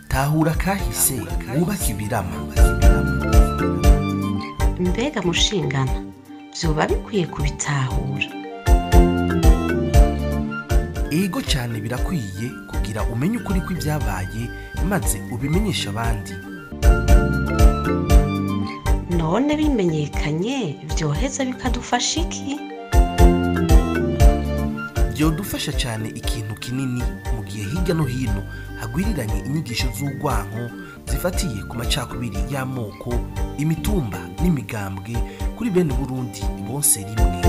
tahura kahise wubake ibirama. Mbega mushingana vyoba bikwiye kubitahura. Ego cyane birakwiye kugira umenye ukuri kw'ibyabaye maze ubimenyesha abandi. None bimenyekanye vyoheza bikadufasha iki? Byodufasha cyane ikintu kinini mu gihe hirya no hino hagwiriranye inyigisho z'urwanko zifatiye ku macakubiri y'amoko, imitumba n'imigambwe kuri bene Burundi bose rimwe.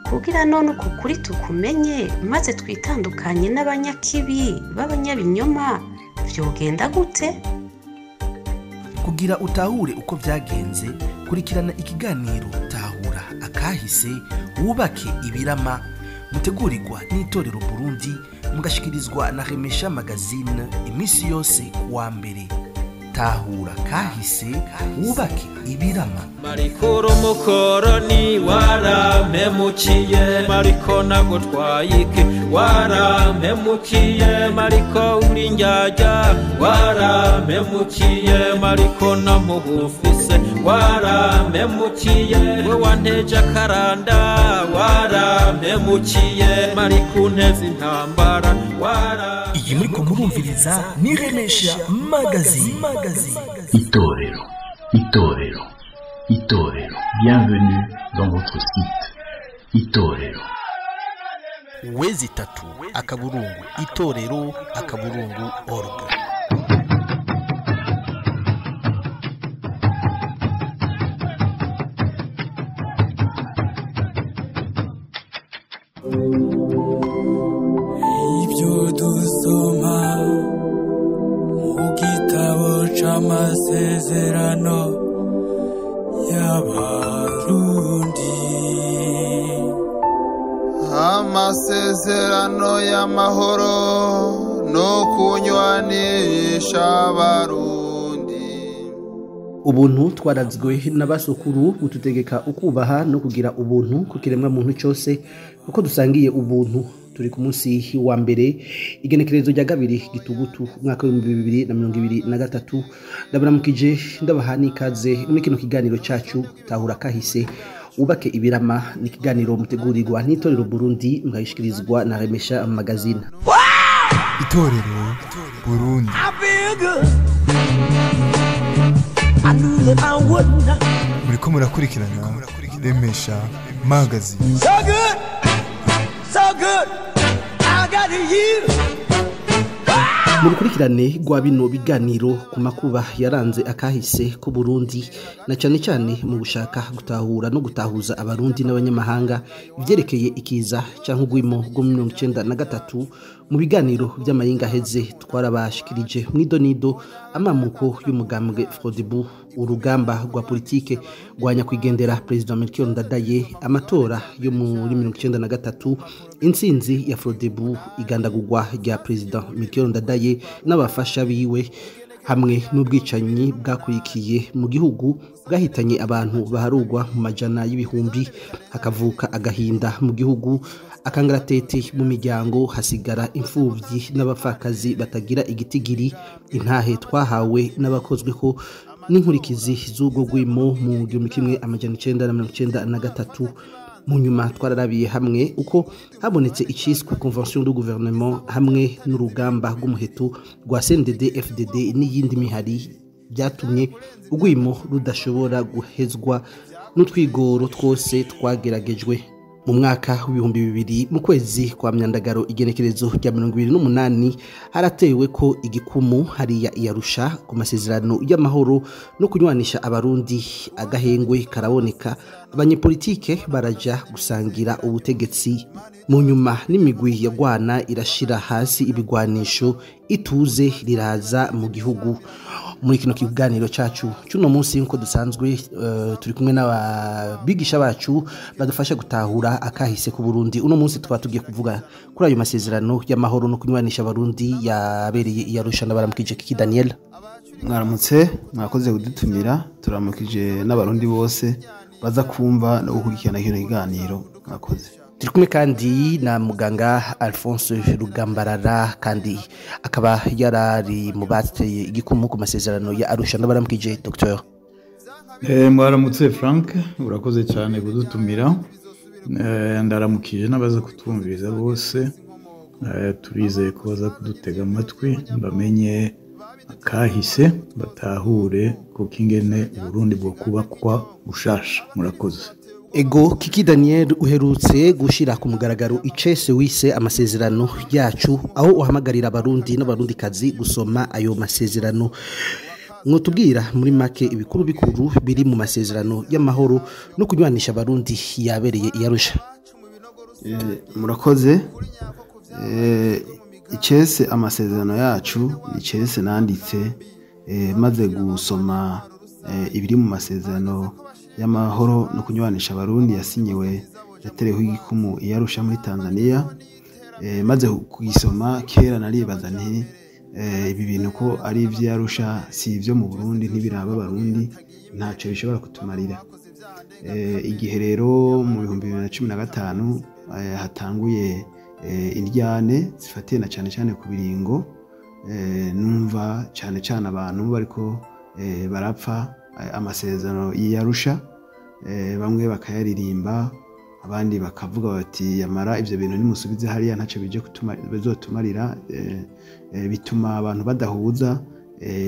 Kugira none uko kuri tukumenye maze twitandukanye n'abanyakibi b'abanyabinyoma vyogenda gute? Kugira utahure uko vyagenze, kurikirana ikiganiro Tahura Akahise wubake ibirama, mutegurirwa n'itorero Burundi, mugashikirizwa na Remesha Magazine imisi yose kuwa mbere. Tahura Kahise wubake ibirama. Marikuru mukoroni warampemukiye, mariko nagutwayike warampemukiye, mariko uri njyajya warampemukiye, mariko namuhufise warampemukiye, we wanteje akaranda warampemukiye, mariko nteze intambara Iyi muriko murumviriza ni Remesha Magazine. Itorero. Bienvenue dans votre site. Itorero. Wezi tatu akaburungu itorero akaburungu org. Ibyo dusoma mu gitabo c'amasezerano y'Abarundi, amasezerano y'amahoro no kunywanisha Abarundi. Ubuntu twarazwe n'abasukuru bututegeka ukubaha no kugira ubuntu ku kiremwa muntu cyose uko dusangiye ubuntu. Turi ku munsi wa mbere igenekerezo rya kabiri gitugutu mwaka wa 2023. Ndabaramukije ndabahani kaze muri kino kiganiro cyacu Tahura Kahise wubake ibirama. Ni kiganiro mutegurirwa n'itorero Burundi, mugayishikirizwa na Remesha Magazine. Itorero Burundi. Muriko murakurikirana Remesha Magazine. So good, I got you. Murukurikirane rwa bino biganiro ku makuba yaranze akahise ku Burundi, na cyane cyane mu gushaka gutahura no gutahuza abarundi n'abanyamahanga ivyerekeye ikiza canke ugwimo rwo 1993. Mu biganiro by'amayinga heze twarabashikirije mwidonido amamuko y'umugambwe Frodebu, urugamba rwa politike rwanya kwigendera President Melchior Ndadaye, amatora yo muri 1993, intsinzi ya Frodebu, igandagurwa rya President Melchior Ndadaye n'abafasha biwe, hamwe n'ubwicanyi bwakurikiye mu gihugu bwahitanye abantu baharugwa mu majana y'ibihumbi, hakavuka agahinda mu gihugu, akangaratete mu miryango, hasigara imfuvyi n'abapfakazi batagira igitigiri. Intahe twahawe n'abakozweho n'inkurikizi z'ubwo gwimo mu 1993. Mu nyuma twararabiye hamwe uko habonetse iciswe convention du gouvernement hamwe n'urugamba rw'umuheto rwa CNDD FDD n'iyindi mihari, byatumye ugwimo rudashobora guhezwa n'utwigoro twose twageragejwe. Mu mwaka w'ibihumbi 2000 mu kwezi kwa Myandagaro igenekerezo rya 2028 haratewe ko igikumu hariya Iyarusha ku masezerano y'amahoro no kunywanisha abarundi. Agahengwe karaboneka, abanyepolitike baraja gusangira ubutegetsi. Mu nyuma n'imigwi yagwana irashira hasi ibigwanisho, ituze riraza mu gihugu. Muri kino kiganiro cacu cy'uno munsi nko dusanzwe turi kumwe n'ababigisha bacu badufasha gutahura akahise ku Burundi. Uno munsi twaba tugiye kuvuga kuri ayo masezerano y'amahoro no kunywanisha abarundi yabereye Iyarusha. Ndabaramukije Kiki Daniel. Mwaramutse, mwakoze kudutumira. Turamukije n'abarundi bose baza kumva no gukurikirana kino kiganiro. Mwakoze. turi kumwe kandi na muganga Alphonse Rugambarara kandi akaba yarari mu bateye igikumu ku masezerano ya Arusha. Ndabaramukije Dr. Mwaramutse Frank, urakoze cyane kudutumira. Ndaramukije n'abaza kutwumviriza bose. Turizeye ko baza kudutega amatwi bamenye akahise batahure kuko ingene Burundi bwo kubakwa bushasha. Murakoze. Ego Kiki Daniel uherutse gushira ku mugaragaro icese wise amasezerano yacu, aho uhamagarira abarundi n'abarundikazi gusoma ayo masezerano. Mwotubwira muri make ibikuru bikuru biri mu masezerano y'amahoro no kunywanisha abarundi yabereye iyarusha. Murakoze. Icese amasezerano yacu icese nanditse maze gusoma ibiri mu masezerano y'amahoro no kunywanisha abarundi yasinyiwe yatereho igikumu iyarusha muri Tanzania. Maze kugisoma kera naribaza nti ibi bintu ko ari ivy'Arusha si ivyo mu Burundi ntibiraba abarundi ntaco bishobora kutumarira. Igihe rero mu 2015 hatanguye indyane zifatiye na cyane ku biringo, numva cyane abantu bariko barapfa amasezerano y'Arusha, bamwe bakayaririmba abandi bakavuga bati yamara ivyo bintu nimusubize hariya ntaco bije bizotumarira. Bituma abantu badahuza,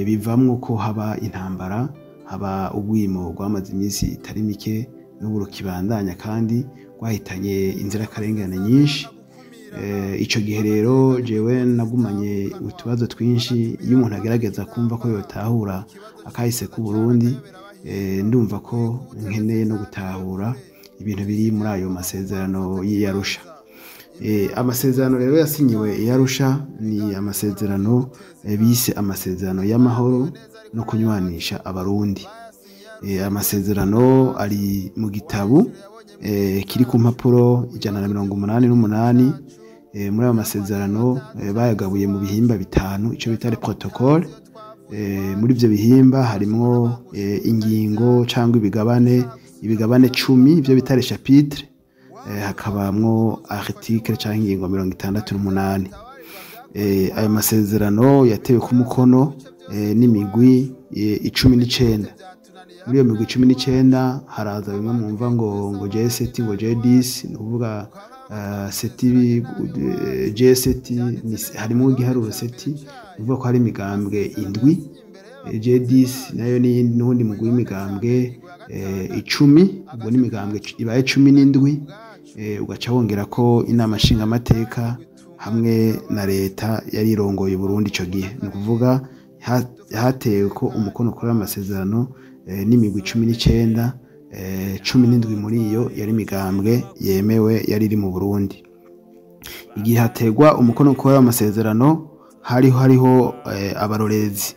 bivamwo ko haba intambara, haba ubwimo rwamaze iminsi itari mike n'uburo kibandanya kandi rwahitanye inzirakarengane nyinshi. Ico gihe rero jewe nagumanye utubazo twinshi. Iyo umuntu agerageza kumva ko yotahura akahise ku Burundi, ndumva ko nkeneye no gutahura ibintu biri muri ayo masezerano y'Arusha. Amasezerano rero yasinyiwe y'Arusha ni amasezerano bise amasezerano y'amahoro no kunywanisha abarundi. Amasezerano ari mu gitabu kiri ku mpapuro 188. Muri ayo masezerano bayagabuye mu bihimba bitanu, ico bita protocole. Muri ivyo bihimba harimo ingingo cyangwa ibigabane 10, ivyo bita chapitre. Hakabamwo article cyangwa ingingo 68. Ayo masezerano yatewe ku mukono n'imigwi 19. Muri iyo migwi 19 haraza bimwe mwumva ngo G7 ngo G10, nuvuga G7 harimo igiharuro seti, nuvuga ko hari imigambwe indwi. G10 nayo ni n'undi mugwi w'imigambwe 10, ubwo n'imigambwe ibaye 17. Ugaca wongera ko inama nshinga amateka hamwe na leta yari irongoye Burundi ico gihe. Ni kuvuga hatewe ko umukono kuri amasezerano n'imigwi 19, 17 muri iyo yari imigambwe yemewe yari iri mu Burundi. Igihe hategwa umukono kuri amasezerano hariho abarorezi.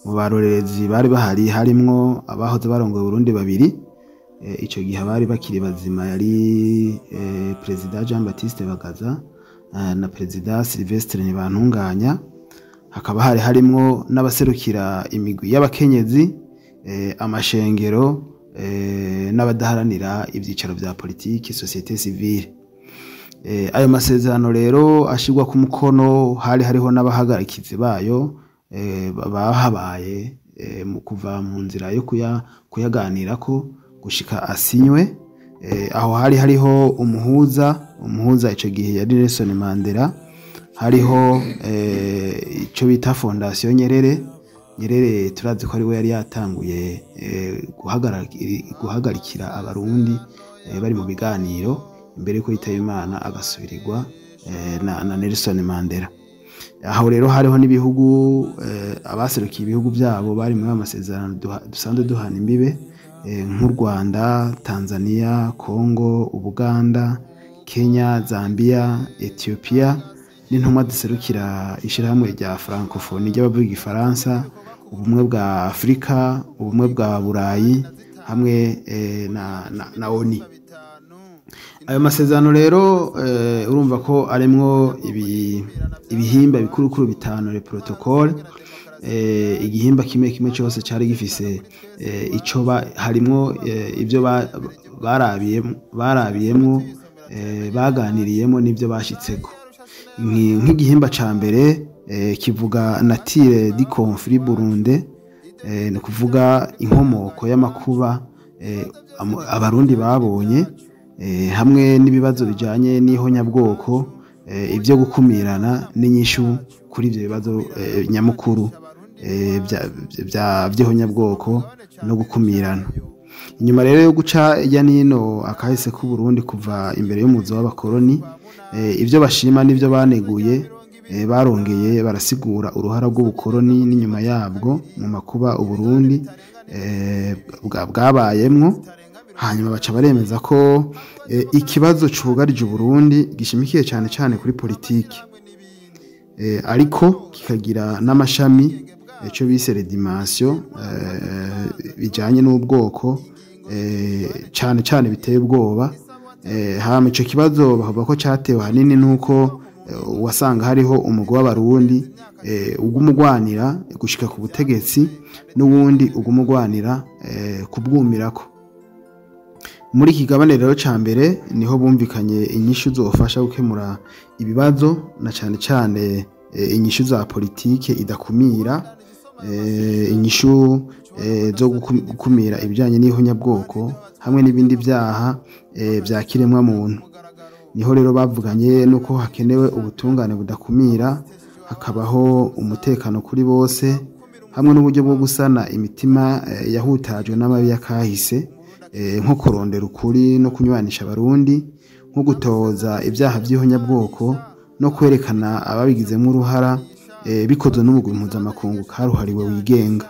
Mu barorezi bari bahari harimwo abahoze barongoye Burundi babiri. Ico gihe bari bakiri bazima yari President Jean Baptiste Bagaza na President Sylvestre Ntibantunganya. Hakaba harimwo n'abaserukira imigwi y'abakenyezi, amashengero n'abadaharanira ivyicaro vya politiki, societe civile. Ayo masezerano rero ashirwa ku mukono hariho n'abahagarikizi bayo bahabaye mu kuva mu nzira yo kuyaganirako gushika asinywe. Aho hariho umuhuza ico gihe yari Nelson Mandela. Hariho ico bita Fondation Nyerere turazi ko ari we yari yatanguye guhagarikira abarundi bari mu biganiro imbere ko yitaba Imana agasubirirwa na Nelson Mandela. Aho rero hariho n'ibihugu abaserukiye ibihugu byabo bari muri amasezerano dusanzwe duhana imbibe, nk'u Rwanda, Tanzania, Congo, Ubuganda, Kenya, Zambia, Ethiopia, n'intumwa ziserukira ishirahamwe rya Francophonie ry'abavuga Igifaransa, ubumwe bwa Afrika, ubumwe bwa Burayi hamwe na ONU. Ayo masezerano rero urumva ko arimwo ibihimba bikurukuru bitanu le protocole. Igihimba kimwe cyose cyari gifise ico harimwo ibyo barabiyemwo baganiriyemo n'ibyo bashitseko. Nk'igihimba ca mbere kivuga nature du conflit burunde, ni kuvuga inkomoko y'amakuba abarundi babonye, hamwe n'ibibazo bijanye n'ihonyabwoko, ibyo gukumirana n'inyishu kuri ibyo bibazo nyamukuru by'ihonyabwoko no gukumirana. Inyuma rero yo guca ijya nino akahise k'u Burundi kuva imbere y'umuzo w'abakoroni, ibyo bashima n'ibyo baneguye, barongeye barasigura uruhara rw'ubukoroni n'inyuma yabwo mu makuba u Burundi bwabayemwo. Hanyuma baca baremeza ko ikibazo cugarije Burundi gishimikiye cyane cyane kuri politiki, ariko kikagira n'amashami icyo bise redimension bijanye n'ubwoko, cyane cyane biteye ubwoba. Hama ico kibazo bavuga ko cyatewe hanini nuko wasanga hariho umugwi w'abarundi ugumugwanira gushika ku butegetsi n'uwundi ugumugwanira kubwumirako. Muri kigabane rero ca mbere niho bumvikanye inyishu zofasha gukemura ibibazo, na cyane cyane inyishu za politike idakumira, inyishu zo gukumira ibijanye n'ihonyabwoko hamwe n'ibindi byaha bya kiremwa muntu. Niho rero bavuganye nuko hakenewe ubutungane budakumira, hakabaho umutekano kuri bose, hamwe n'uburyo bwo gusana imitima yahutajwe n'amabi yakahise, nko kurondera ukuri no kunywanisha abarundi, nko gutoza ibyaha by'ihonyabwoko no kwerekana ababigizemo uruhara, bikozwe n'umugwi mpuzamakungu karuhariwe wigenga.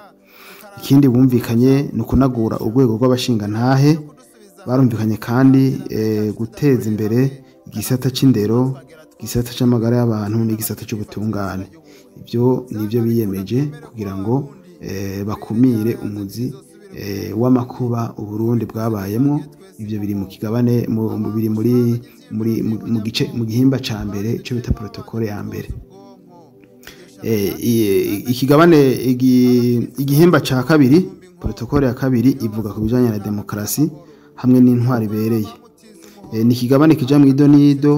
Ikindi bumvikanye ni ukunagura urwego rw'abashingantahe. Barumvikanye kandi guteza imbere igisata c'indero, igisata c'amagara y'abantu n'igisata c'ubutungane. Ibyo nibyo biyemeje kugira ngo bakumire umuzi w'amakuba u Burundi bwabayemwo. Ibyo biri mu kigabane biri mu gihimba ca mbere cyo bita protokole ya mbere. Ikigabane igihimba ca kabiri, protokole ya kabiri, ivuga ku bijanye na demokarasi hamwe n'intwari ibereye. Ni ikigabane kija mu ido n'ido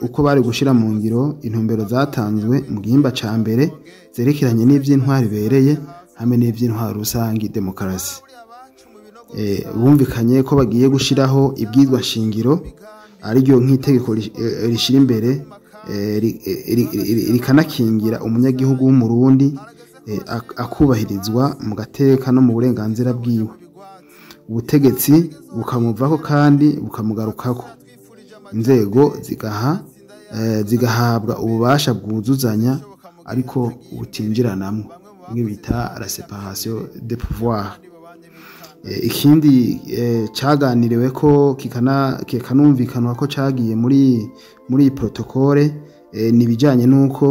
uko bari gushira mu ngiro intumbero zatanzwe mu gihimba ca mbere zerekeranye n'ivy'intwari ibereye hamwe n'ivy'intwari rusangi demokarasi. Bumvikanye ko bagiye gushiraho ibwizwa shingiro, ariryo nk'itegeko rishira imbere rikanakingira umunyagihugu w'umurundi, akubahirizwa mu gateka no mu burenganzira bwiwe. Ubutegetsi bukamuvako kandi bukamugarukako. Inzego zigahabwa ububasha bwuzuzanya ariko butinjiranamwo, bimwe bita la séparation des pouvoirs. Ikindi caganiriwe ko kikanumvikanwa ko cagiye muri protokole, ni bijanye nuko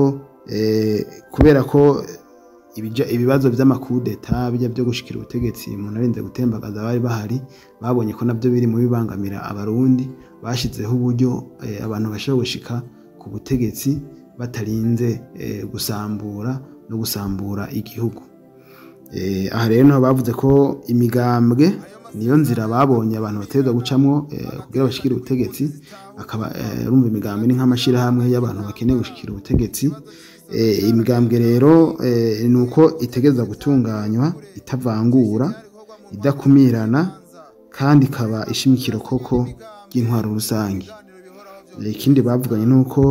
kubera ko ibibazo by'amakudeta bijya byo gushikira ubutegetsi umuntu arinze gutembagaza bari bahari, babonye ko nabyo biri mu bibangamira abarundi, bashizeho uburyo abantu bashobora gushika ku butegetsi batarinze gusambura igihugu. Aha rero niho bavuze ko imigambwe niyo nzira babonye abantu bategerezwa gucamwo kugira bashikire ubutegetsi. Akaba rumva imigambwe ni nk'amashirahamwe y'abantu bakeneye gushikira ubutegetsi. Imigambwe rero nuko itegereza gutunganywa itavangura, idakumirana, kandi ikaba ishimikiro koko ry'intwaro rusangi. Ikindi bavuganye nuko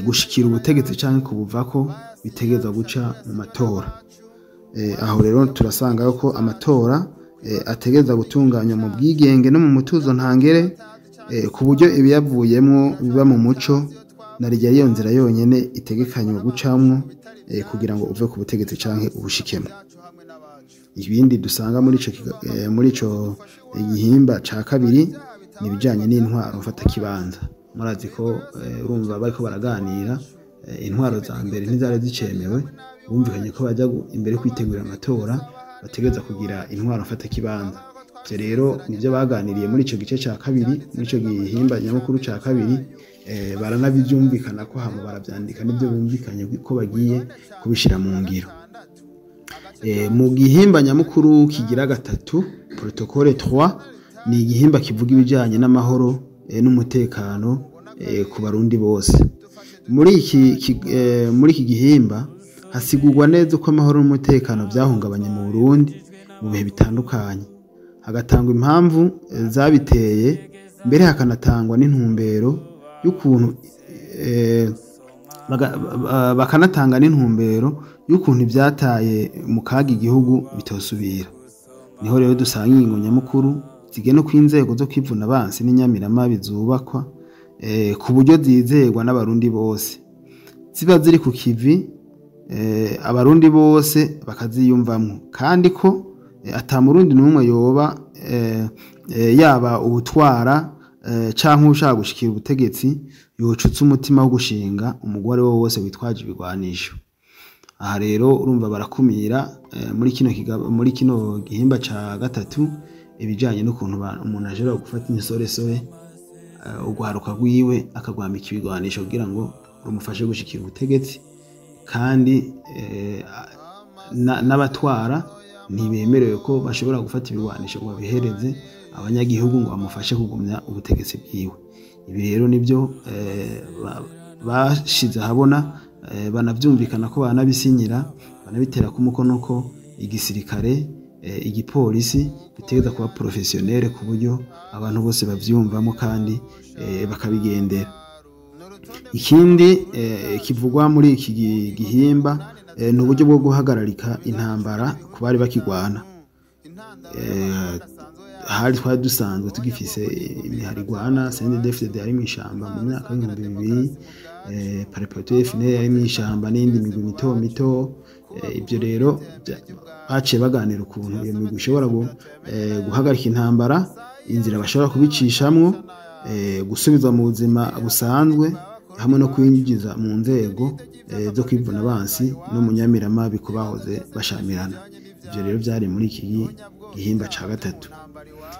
gushikira ubutegetsi canke kubuvako bitegereza guca mu matora. Aho rero turasanga ko amatora ategereza gutunganywa mu bwigenge no mu mutuzo ntangere, ku buryo ibiyavuyemwo biba mu muco, na rya iyo nzira yonyene itegekanywa gucamwo kugira ngo uve ku butegetsi canke ubushikemo. Ibindi dusanga muri ico igihimba ca kabiri ni bijanye n'intwaro mfata kibanza. Murazi ko urumva bariko baraganira, intwaro za mbere ntizari zicemewe, bumvikanye ko bajya imbere kwitegura amatora bategereza kugira intwaro mfata kibanza. Ivyo rero nivyo baganiriye muri ico gice ca kabiri, muri ico gihimba nyamukuru ca kabiri. Baranabivyumvikana ko hama baravyandika nibyo bumvikanye ko bagiye kubishira mu ngiro. Mu gihimba nyamukuru kigira gatatu, protokole 3, ni igihimba kivuga ibijanye n'amahoro, n'umutekano ku barundi bose. Muri iki gihimba hasigurwa neza uko amahoro n'umutekano byahungabanye mu Burundi mu bihe bitandukanye, hagatangwa impamvu zabiteye, mbere hakanatangwa n'intumbero y'ukuntu bakanatanga n'intumbero y'ukuntu ibyataye mu kaga igihugu bitosubira. Niho rero dusanga ingingo nyamukuru zigena ko inzego zo kwivuna abansi n'inyamiramabi zubakwa ku buryo zizerwa n'abarundi bose, ziba ziri ku kivi abarundi bose bakaziyumvamo, kandi ko atamurundi n'umwe yoba yaba ubutwara canke ushaka gushikira ubutegetsi yocutse umutima wo gushinga umugore we wose witwaje ibigwanisho. Aha rero urumva barakumira muri kino gihimba ca gatatu ibijanye n'ukuntu umuntu ajera gufata insoresore ugwaruka rwiwe akagwambika ibigwanisho kugira ngo rumufashe gushikira ubutegetsi, kandi n'abatwara ntibemerewe ko bashobora gufata ibigwanisho ngo babihereze abanyagihugu ngo bamufashe kugumya ubutegetsi bwiwe. Ibi rero nibyo bashize ahabona, banavyumvikana ko banabisinyira, banabitera ku mukono ko igisirikare igipolisi bitegeza kuba professionnel ku buryo abantu bose bavyumvamo kandi bakabigendera. Ikindi kivugwa muri iki gihimba ni uburyo bwo guhagararika intambara ku bari bakigwana. Hari twari dusanzwe tugifise imiharigwana CNDD-FDD yari mu ishamba mu myaka y'ibihumbi 2000, Paripatu FNL yari mu ishamba n'indi migwi mito mito. Ibyo rero baciye baganira ukuntu iyo migwi ishobora guhagarika intambara, inzira bashobora kubicishamwo, gusubizwa mu buzima busanzwe hamwe no kwinjiza mu nzego zo kwivuna abansi no mu nyamiramabi ku bahoze bashamirana. Ibyo rero byari muri iki gihimba ca gatatu.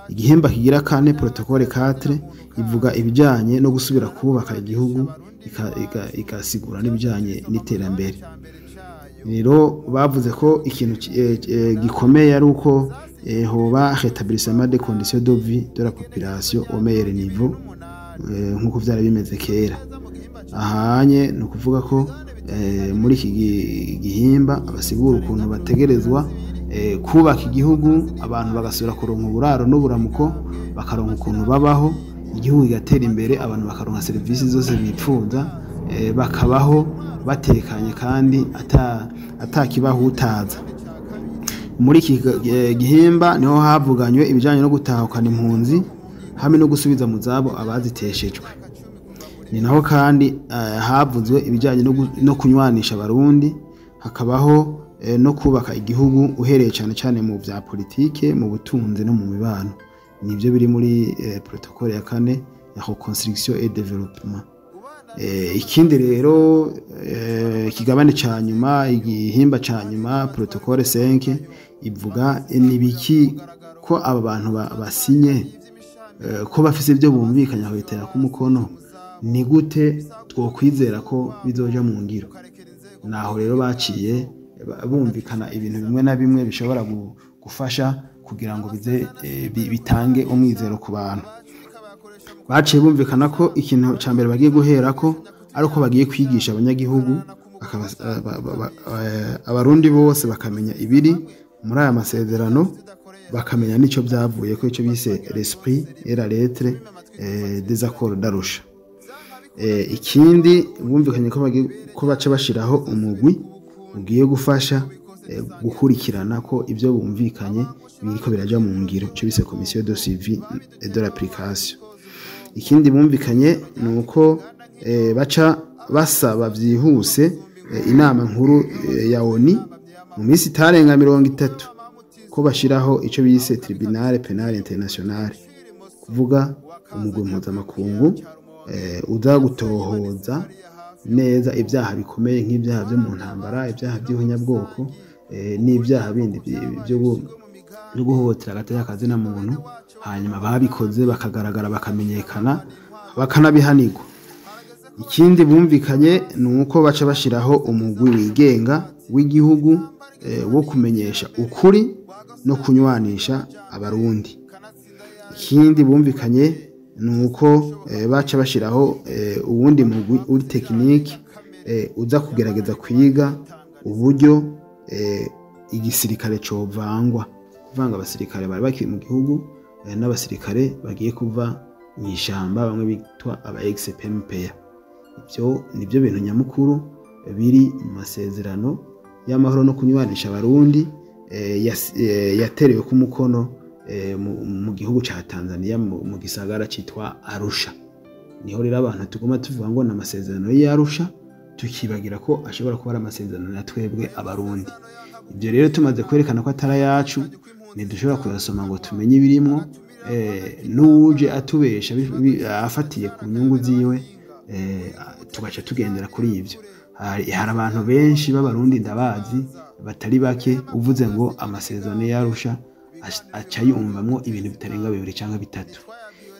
Igihimba kigira kane protocole 4 ivuga ibijanye no gusubira kubaka igihugu, ikasigura n'ibijanye n'iterambere. Rero bavuze ko ikintu gikomeye ari uko hoba rétablissement des conditions de vie de la population au meilleur niveau, nkuko vyari bimeze kera. Ahanye no kuvuga ko muri iki gihimba abasigura ukuntu bategerezwa kubaka igihugu, abantu bagasubira kuronka uburaro n'uburamuko, bakaronka ukuntu babaho, igihugu kigatera imbere, abantu bakaronka serivisi zose bipfuza, bakabaho batekanye kandi atakibahutaza. Muri iki gihimba niho havuganywe ibijanye no gutahukana impunzi hamwe no gusubiza mu zabo abaziteshejwe. Ni naho kandi havuzwe ibijanye no kunywanisha abarundi, hakabaho no kubaka igihugu uhereye cyane mu bya politike, mu butunzi no mu mibano. Nibyo biri muri protocole ya kane ya reconstruction et développement. Ikindi rero ikigabane ca nyuma, igihimba ca nyuma protocole 5 ivuga nibiki ko aba bantu basinye ko bafise ibyo bumvikanya bitera ku mukono, ni gute twokwizera ko bizoja mu ngiro. Naho rero baciye bumvikana ibintu bimwe na bimwe bishobora gufasha kugira ngo bitange umwizero ku bantu. Baciye bumvikana ko ikintu ca mbere bagiye guhera ko ari uko bagiye kwigisha abanyagihugu, abarundi bose bakamenya ibiri muri aya masezerano, bakamenya n'ico byavuye ko ico bise l'esprit et la lettre des accords d'Arusha. Ikindi bumvikanye ko baca bashiraho umugwi ugiye gufasha gukurikirana ko ibyo bumvikanye biriko biraja mu ngiro, ico bise commission de suivi et de l'application. Ikindi bumvikanye ni uko baca basaba byihuse inama nkuru ya ONU mu minsi itarenga 30 ko bashiraho ico bise Tribunal Penal International, kuvuga umugwi mpuzamakungu uza gutohoza neza ibyaha bikomeye nk'ibyaha byo mu ntambara, ibyaha by'ubunyabwoko n'ibyaha bindi byo guhohotera agateka na muntu, hanyuma babikoze bakagaragara bakamenyekana bakanabihanirwa. Ikindi bumvikanye ni uko baca bashiraho umugwi wigenga w'igihugu wo kumenyesha ukuri no kunywanisha abarundi. Ikindi bumvikanye nuko baca bashiraho uwundi mugwi uri tekinike uza kugerageza kwiga uburyo igisirikare covangwa kuvanga abasirikare bari bakiri mu gihugu n'abasirikare bagiye kuva mu ishamba bamwe bitwa aba ex-PMPA. Ibyo nibyo bintu nyamukuru biri mu masezerano y'amahoro no kunywanisha abarundi yaterewe ku mukono mu gihugu ca Tanzania mu gisagara citwa Arusha. Niho rero abantu tuguma tuvuga ngo n'amasezerano y'Arusha tukibagira ko ashobora kuba ari amasezerano ya twebwe abarundi. Ibyo rero tumaze kwerekana ko atari yacu ntidushobora kuyasoma ngo tumenye ibirimwo n'uje atubesha afatiye ku nyungu ziwe tugaca tugendera kuri ibyo. Hari abantu benshi b'abarundi ndabazi batari bake uvuze ngo amasezerano y'Arusha aca yumvamwo ibintu bitarenga 2 canke 3.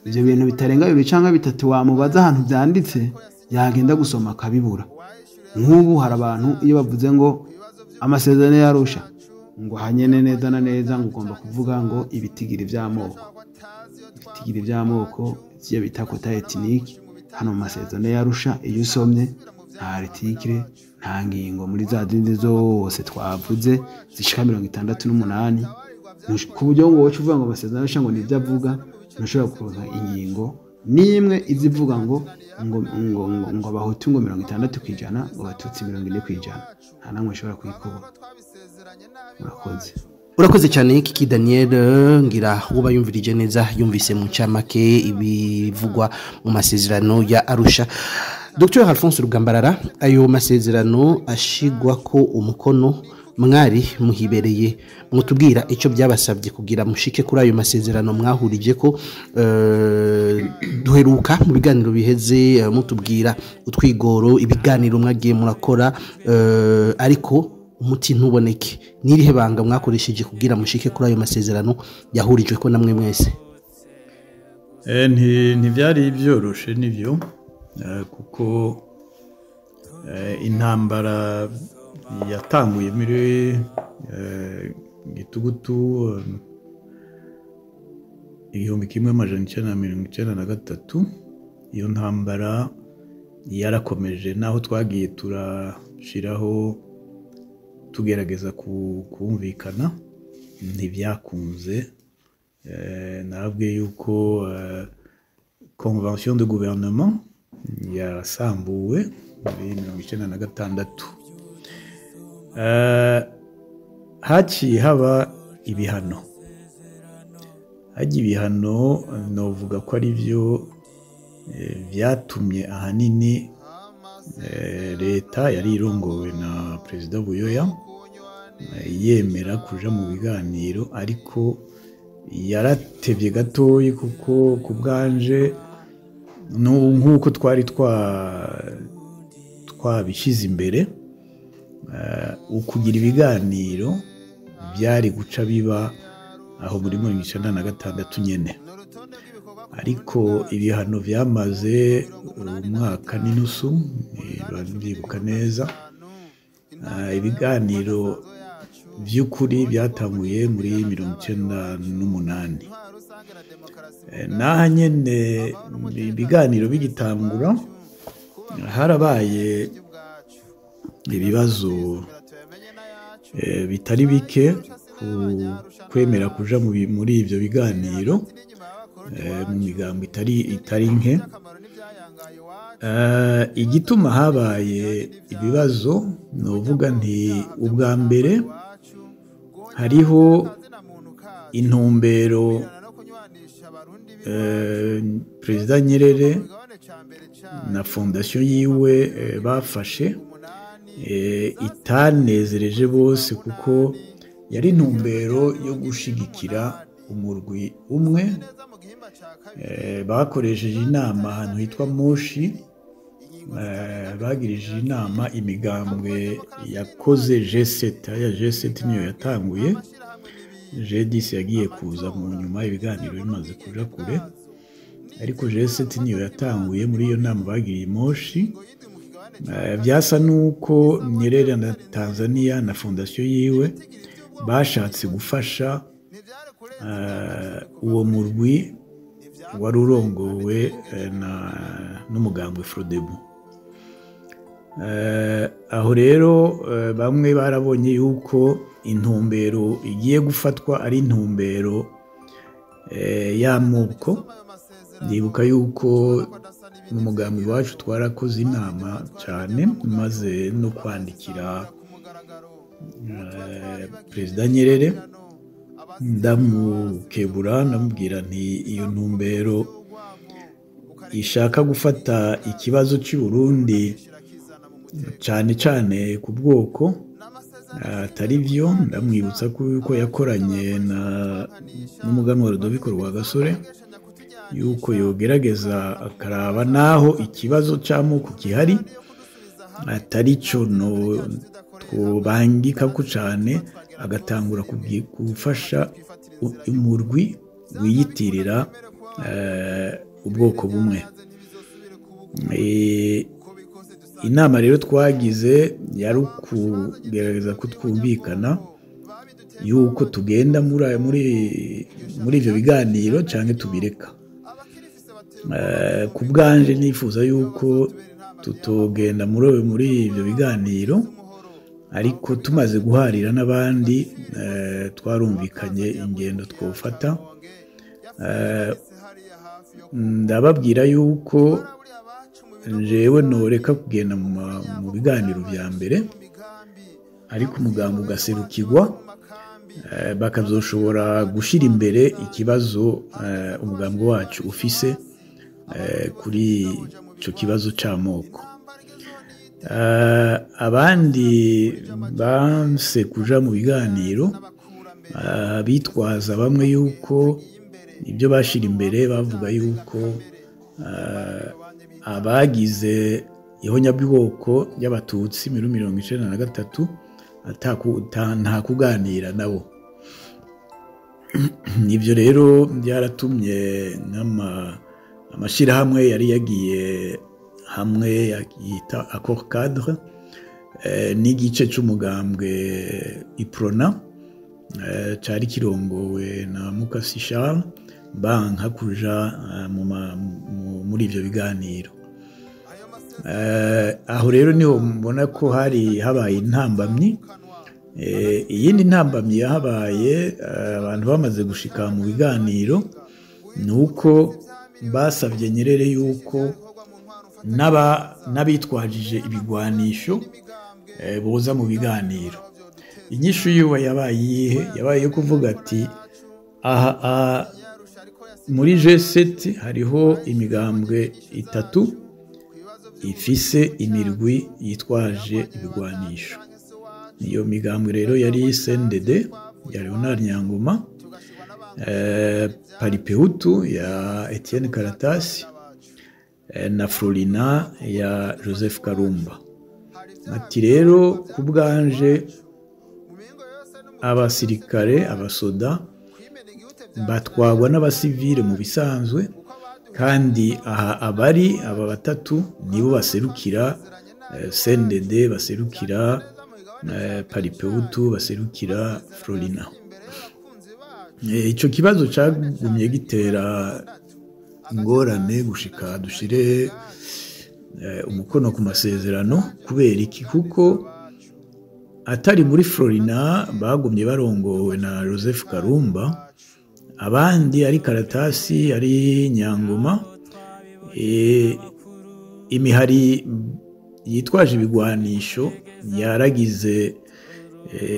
Ivyo bintu bitarenga 2 canke 3 wamubaza ahantu byanditse yagenda gusoma akabibura. Nk'ubu hari abantu iyo bavuze ngo amasezerano y'Arusha ngo hanyene neza na neza ngo ugomba kuvuga ngo ibitigiri by'amoko ziyo bita kota ethnique. Hano mu masezerano y'Arusha iyo usomye nta article nta ngingo muri za zindi zose twavuze zishika 68 ku buryo ngo wowe uvuga ngo amasezerano y'Arusha ngo nibyo avuga ntushobora kuronka ingingo nimwe izivuga ngo abahutu ngo 60% ngo abatutsi 40%. nta namwe ushobora kuyikubona. Urakoze cyane Kiki Daniel, ngira uba yumvirije neza yumvise mu camake ibivugwa mu masezerano ya Arusha. Dr. Alphonse Rugambarara, ayo masezerano ashigwa ko umukono mwari muhibereye mutubwira icyo byabasabye kugira mushike kuri ayo masezerano mwahurije ko duheruka mu biganiro biheze mutubwira utwigoro ibiganiro mwagiye murakora ariko umuti ntuboneke. Nirihe banga mwakoresheje kugira mushike kuri ayo masezerano yahurijwe ko namwe mwese? Ntibyari byoroshe nivyo kuko intambara yatanguye muri gitugutu 1993. Iyo ntambara yarakomeje naho twagiye turashiraho tugerageza kumvikana ntibyakunze. Narabwiye yuko convention de gouvernement yasambuwe muri 1996. Haciye haba ibihano. Novuga ko ari byo byatumye ahanini leta yari irongowe na Perezida Buyoya yemera kuja mu biganiro, ariko yaratevye gatoyi kuko kubwanje nk'uko twari twabishize imbere ukugira ibiganiro byari guca biba aho muri 1996 nyene. Ariko ibihano byamaze umwaka n'inusu byibuka neza. Ibiganiro by'ukuri byatanguye muri 1998. Naha nyene ibiganiro bigitangura harabaye ibibazo bitari bike kwemera kuja muri ivyo biganiro mu migambo itari nke. Igituma habaye ibibazo novuga nti ubwa mbere hariho intumbero Perezida Nyerere na fondation yiwe bafashe itanezereje bose kuko yari intumbero yo gushigikira umurwi umwe. Bakoresheje inama ahantu hitwa Moshi, bagirije inama imigambwe yakoze G7. Ya G7 niyo yatanguye, G10 yagiye kuza mu nyuma ibiganiro bimaze kuja kure, ariko G7 niyo yatanguye muri iyo nama bagiriye Moshi. Byasa nuko Nyerere na Tanzania na fondation yiwe bashatse gufasha uwo murwi wari urongowe n'umugambwe Frodebu. Aho rero bamwe barabonye yuko intumbero igiye gufatwa ari intumbero y'amoko. Ndibuka yuko mu mugambi wacu twarakoze inama cyane maze no kwandikira Perezida Nyerere ndamukebura ndamubwira nti iyo ntumbero ishaka gufata ikibazo cy'u Burundi cyane cyane ku bwoko atari byo. Ndamwibutsa ko yakoranye n'umuganwa Rudoviko Rwagasore yuko yogerageza akaraba naho ikibazo cy'amoko gihari atari cyo twobangika ko cyane, agatangura gufasha umurwi wiyitirira ubwoko bumwe. Inama rero twagize yari ukugerageza ko twumvikana yuko tugenda muri ibyo biganiro cyangwa tubireka. Ku bwanje nifuza yuko tutogenda muri ibyo biganiro, ariko tumaze guharira n'abandi twarumvikanye ingendo twofata. Ndababwira yuko jewe noreka kugenda mu biganiro vya mbere, ariko umugambi ugaserukirwa bakazoshobora gushira imbere ikibazo umugambi wacu ufise kuri ico kibazo c'amoko. Abandi banse kuja mu biganiro bitwaza bamwe yuko ibyo bashira imbere bavuga yuko abagize ihonyabwoko y'abatutsi 1993 nta kuganira nabo. Ibyo rero byaratumye amashirahamwe yari yagiye hamwe yita accord cadre n'igice c'umugambwe Iprona cari kirongowe na Mukasi Charles banka kuja muri ivyo biganiro. Aho rero niho mbona ko habaye intambamyi. Iyindi ntambamyi yahabaye abantu bamaze gushika mu biganiro nuko basavye Nyerere yuko n'abitwajije ibigwanisho boza mu biganiro. Inyishu yiwe yabaye yo kuvuga ati muri G7 hariho imigambwe 3 ifise imirwi yitwaje ibigwanisho. Iyo migambwe rero yari CNDD ya Leonard Nyangoma, Paripehutu ya Etienne Karatasi na Frolina ya Joseph Karumba. Ati rero ku bwanje abasirikare abasoda batwagwa n'abasivile mu bisanzwe, kandi aba batatu nibo baserukira CNDD, baserukira Paripehutu, baserukira Frolina. Ico kibazo cagumye gitera ingorane gushika dushire umukono ku masezerano. Kubera iki? Kuko atari muri Frolina bagumye barongowe na Joseph Karumba, abandi ari Karatasi, ari Nyangoma, imihari yitwaje ibigwanisho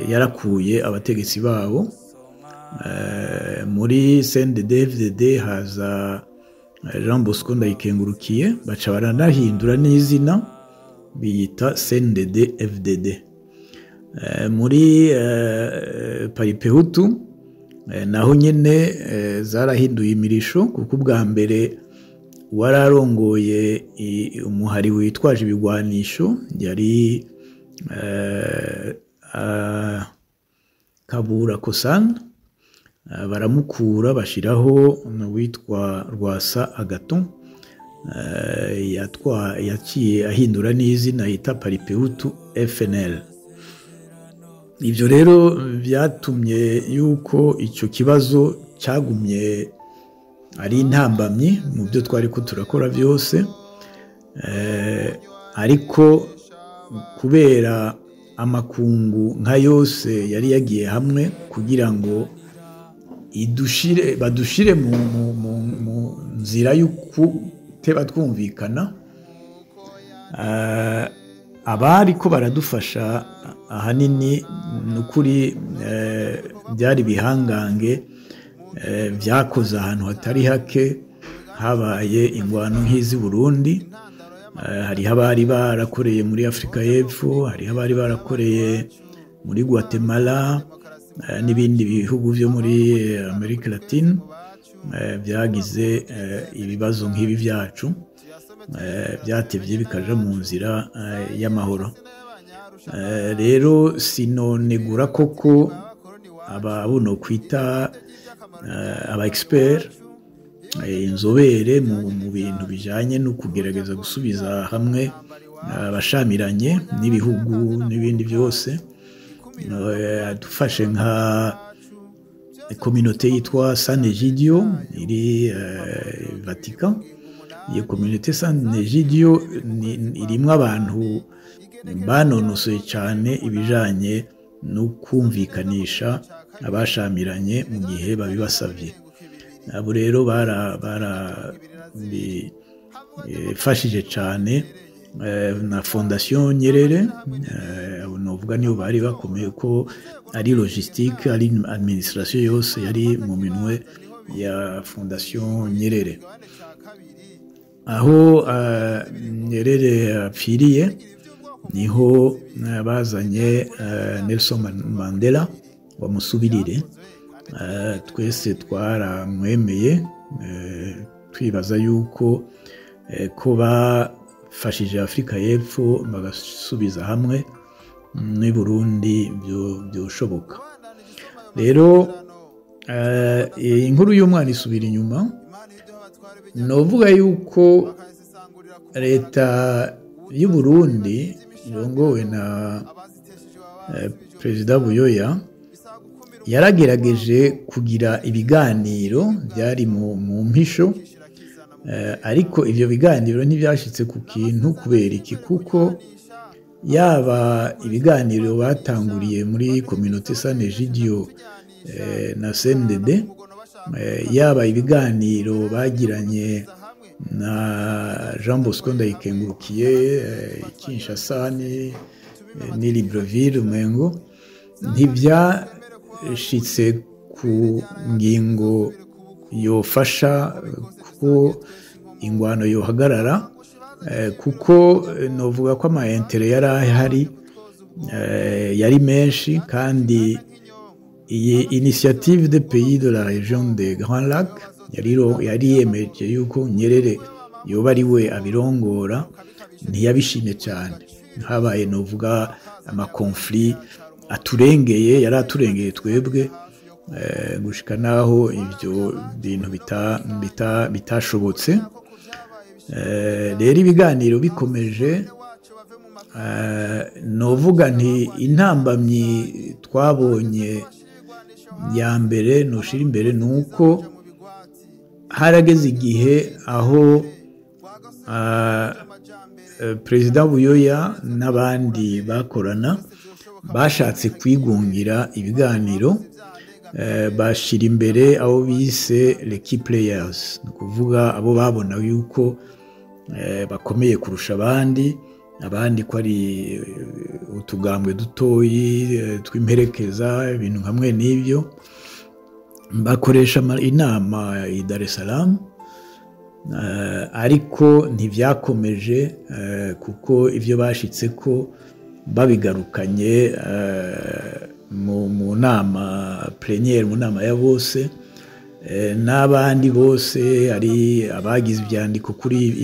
yarakuye abategetsi babo. Muri CNDD-FDD haza Jean Bosco Ndayikengurukiye, baca baranahindura n'izina biyita CNDD-FDD. Muri Paripehutu naho nyene zarahinduye imirisho, kuko ubwa mbere wararongoye umuhari witwaje ibigwanisho yari Kabura Kosan, baramukura bashiraho witwa Rwasa Agaton, yaciye ahindura n'izina yita Paripehutu FNL. Ibyo rero byatumye yuko icyo kibazo cyagumye ari intambamyi mu byo twari ko turakora byose, ariko kubera amakungu nka yose yari yagiye hamwe kugira ngo badushire mu nzira y'ukuteba twumvikana, abari ko baradufasha ahanini n'ukuri byari bihangange byakoze ahantu hatari hake habaye ingwano nk'izi Burundi. Hariho abari barakoreye muri Afurika y'Epfo, hariho abari barakoreye muri Guatemala n'ibindi bihugu byo muri Amerika Latine byagize ibibazo nk'ibi byacu, byatevye bikaja mu nzira y'amahoro. Rero sinonegura koko ababuno kwita aba expert, inzobere mu bintu bijanye no kugerageza gusubiza hamwe abashamiranye n'ibihugu n'ibindi byose. Dufashe nka communauté yitwa San Egidio iri Vatican. Iyo communauté San Egidio irimwo abantu banonosoye cyane ibijanye no kumvikanisha abashamiranye mu gihe babibasavye. Abo rero barafashije cyane na Fondation Nyerere, novuga niyo bari bakomeye ko ari logistique, ari administration yose yari mu minwe ya Fondation Nyerere. Aho Nyerere apfiriye niho bazanye Nelson Mandela wamusubirire. Twese twaramwemeye, twibaza yuko ko bafashije Afurika y'Epfo bagasubiza hamwe n'u Burundi byoshoboka. Rero inkuru y'umwana isubira inyuma. Novuga yuko leta y'u Burundi irongowe na Perezida Buyoya yaragerageje kugira ibiganiro byari mu mpisho, ariko ivyo biganiro ntibyashitse ku kintu. Kubera iki? Kuko yaba ibiganiro batanguriye muri communauté San Egidio na CNDD, yaba ibiganiro bagiranye na Jean Bosco Ndayikengurukiye Kinshasa ni Libreville Umengo, ntibyashitse ku ngingo yofasha ko ingwano yohagarara, kuko novuga ko ama intere yari ahari yari menshi, kandi iyi initiative de pays de la région des Grands Lacs yari yemeje yuko Nyerere yoba ari we abirongora, ntiyabishimye cyane. Habaye novuga amakonflit aturengeye, yari aturengeye twebwe, gushika naho ivyo bintu bitashobotse. Rero ibiganiro bikomeje, novuga nti intambamyi twabonye ya mbere noshira imbere nuko harageze igihe aho Perezida Buyoya n'abandi bakorana bashatse kwigungira ibiganiro, bashira imbere abo bise les key players, ni kuvuga abo babona yuko bakomeye kurusha abandi ko ari utugambwe dutoyi tw'imperekeza, ibintu hamwe n'ibyo. Bakoresha inama i Dar es Salaam, ariko ntibyakomeje, kuko ivyo bashitse ko babigarukanye mu nama plénière, mu nama ya bose, n'abandi bose ari abagize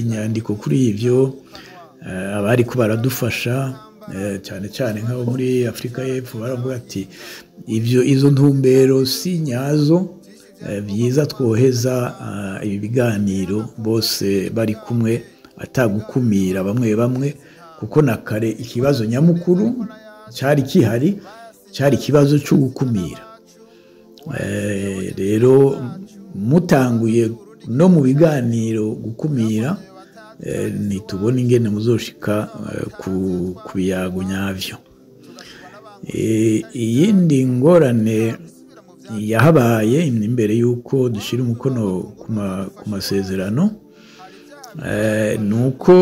inyandiko kuri ivyo, abari ko baradufasha cyane cyane nk'abo muri Afurika y'Epfo baravuga ati izo ntumbero si nyazo, byiza twoheza ibi biganiro bose bari kumwe atagukumira bamwe, kuko na kare ikibazo nyamukuru cyari kihari, cyari ikibazo cyo gukumira. Rero mutanguye no mu biganiro gukumira ntitubona ingene muzoshika ku biyago nyavyo. Iyindi ngorane yahabaye imbere y'uko dushira umukono ku masezerano nuko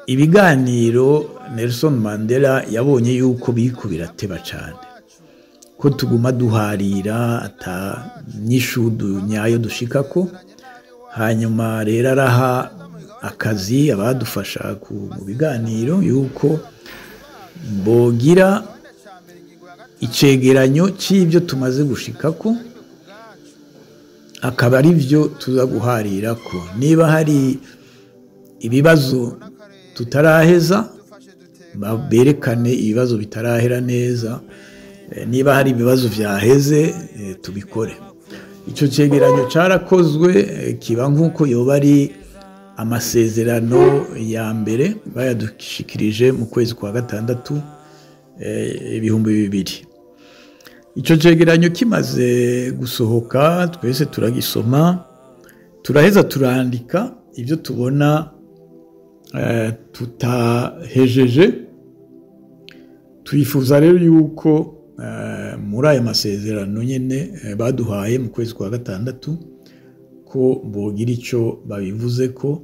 ibiganiro Nelson Mandela yabonye yuko biriko birateba cane, ko tuguma duharira ata nyishudu nyayo dushikako. Hanyuma rero araha akazi abadufasha mu biganiro yuko bogira icegeranyo c'ivyo tumaze gushikako, akaba ari vyo tuza guharirako. Niba hari ibibazo tutaraheza berekane ibibazo bitarahera neza, niba hari ibibazo vyaheze tubikore. Ico cegeranyo carakozwe kiba nk'uko yoba ari amasezerano ya mbere bayadushikirije mu kwezi kwa gatandatu 2000. Ico cegeranyo kimaze gusohoka twese turagisoma, turaheza turandika ivyo tubona tutahejeje. Twifuza rero yuko muri aya masezerano nyene baduhaye mu kwezi kwa gatandatu ko bogira ico babivuze ko,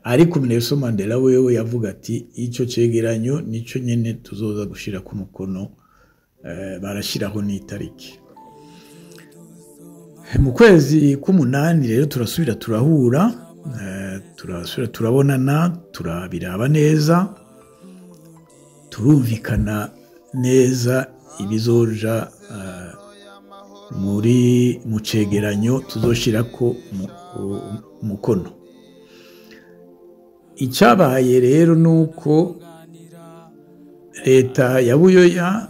ariko Nelson Mandela wewe yavuga ati ico cegeranyo nico nyene tuzoza gushira ku mukono, barashiraho n'itariki. Mu kwezi k'umunani rero turasubira turahura, turasubira turabonana, turabiraba neza, turumvikana neza ibizoja mu cegeranyo tuzoshirako umukono. Icabaye rero nuko leta ya Buyoya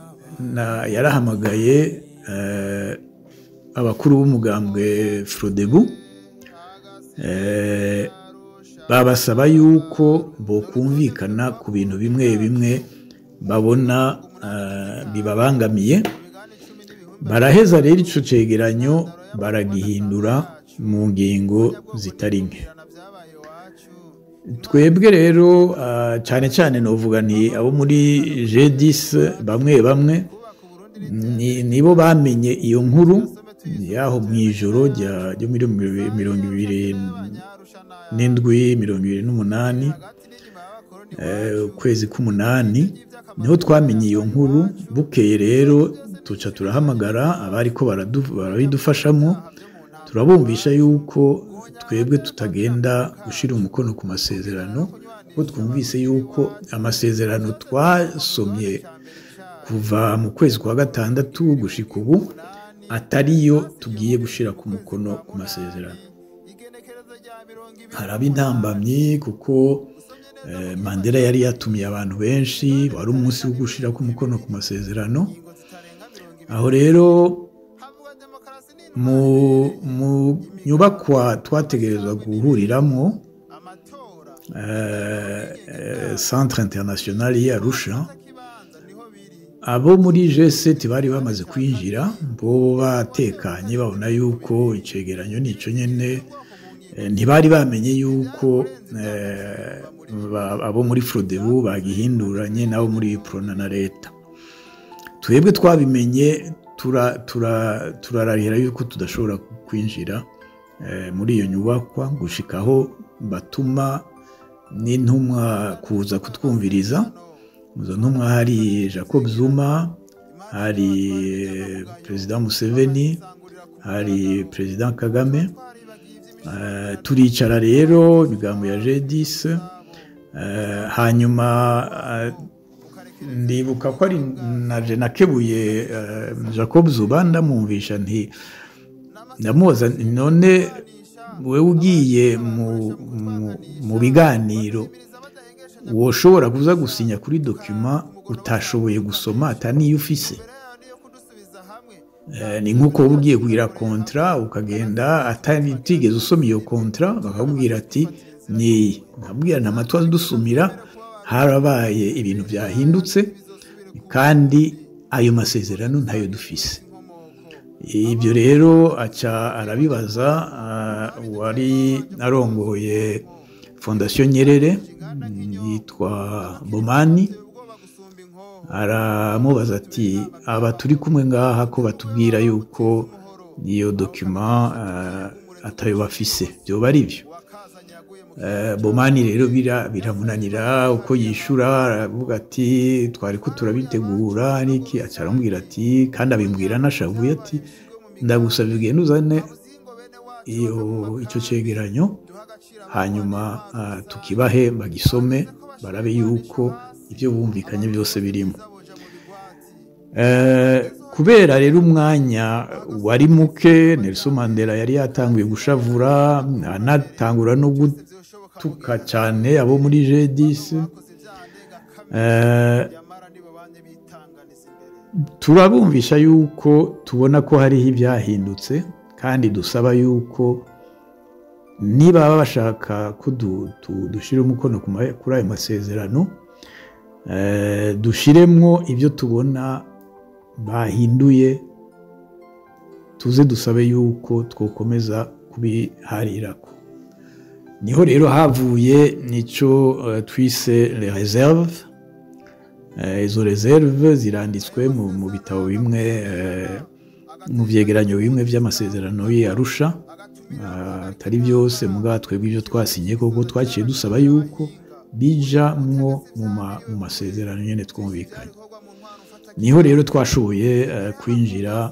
yarahamagaye abakuru b'umugambwe Frodebu, babasaba yuko bokumvikana ku bintu bimwe bimwe babona bibabangamiye. Baraheza rero ico cegeranyo baragihindura mu ngingo zitari nke. Twebwe rero cane cane novuga nti abo muri G10 bamwe nibo bamenye iyo nkuru yaho mwijoro ryo 2027-2028 kwezi k'umunani niho twamenye iyo nkuru. Bukeye rero tuca turahamagara abariko barabidufashamo, turabumvisha yuko twebwe tutagenda gushira umukono ku masezerano, ko twumvise yuko amasezerano twasomye kuva mu kwezi kwa gatandatu gushika ubu atariyo tugiye gushira ku mukono ku masezerano. Haraba intambamyi kuko Mandela yari yatumiye abantu benshi, wari umunsi wo gushira ku mukono ku masezerano. Aho rero mu nyubakwa twategerezwa guhuriramo Centre International ya Arusha, abo muri G7 bari bamaze kwinjira, bo batekanye babona yuko icegeranyo nico nyene, ntibari bamenye yuko abo muri Frodebu bagihinduranye nabo muri Prona na leta. Twebwe twabimenye turarahira yuko tudashobora kwinjira muri iyo nyubakwa gushikaho batuma n'intumwa kuza kutwumviriza. Muzo ntumwa hari Jacob Zuma, hari President Museveni, hari President Kagame. Turicara rero imigambo ya G10, hanyuma ndibuka ko ari naje nakebuye Jacob Zuma, ndamwumvisha nti ndamubaza none wewe ugiye mu biganiro woshobora kuza gusinya kuri document utashoboye gusoma ataniyo ufise? Ni nkuko ugiye kugira kontra ukagenda atigeze usoma iyo kontra, bakakubwira ati ni nkabwira ntamatwa dusumira, harabaye ibintu byahindutse kandi ayo masezerano ntayo dufise. ibyo rero aca arabibaza wari arongoye fondasiyo Nyerere yitwa Bomani, aramubaza ati aba turi kumwe ngaha ko batubwira yuko iyo dokima atayo bafise, byoba ari byo? Bomani rero biramunanira uko yishura, aravuga ati twari ko turabitegura niki, aca aramubwira ati kandi abimbwira nashavuye ati ndagusabye ugende uzane icyo cegeranyo hanyuma tukibahe bagisome barabe yuko ibyo bumvikanye byose birimo. Kubera rero umwanya wari muke, Nelson Mandela yari yatanguye gushavura, anatangura no gutuka cyane abo muri G10. Turabumvisha yuko tubona ko hariho ibyahindutse kandi dusaba yuko niba bashaka ko dushyira umukono kuri ayo masezerano, dushiremwo ibyo tubona bahinduye, tuze dusabe yuko twokomeza kubiharirako. Niho rero havuye nico twise les réserves. Izo reserve ziranditswe mu bitabo bimwe, mu vyegeranyo bimwe vy'amasezerano y'Arusha, atari byose mugabo twebwe ibyo twasinye koko twaciye dusaba yuko bijamwo mu masezerano nyene twumvikanye. Niho rero twashoboye kwinjira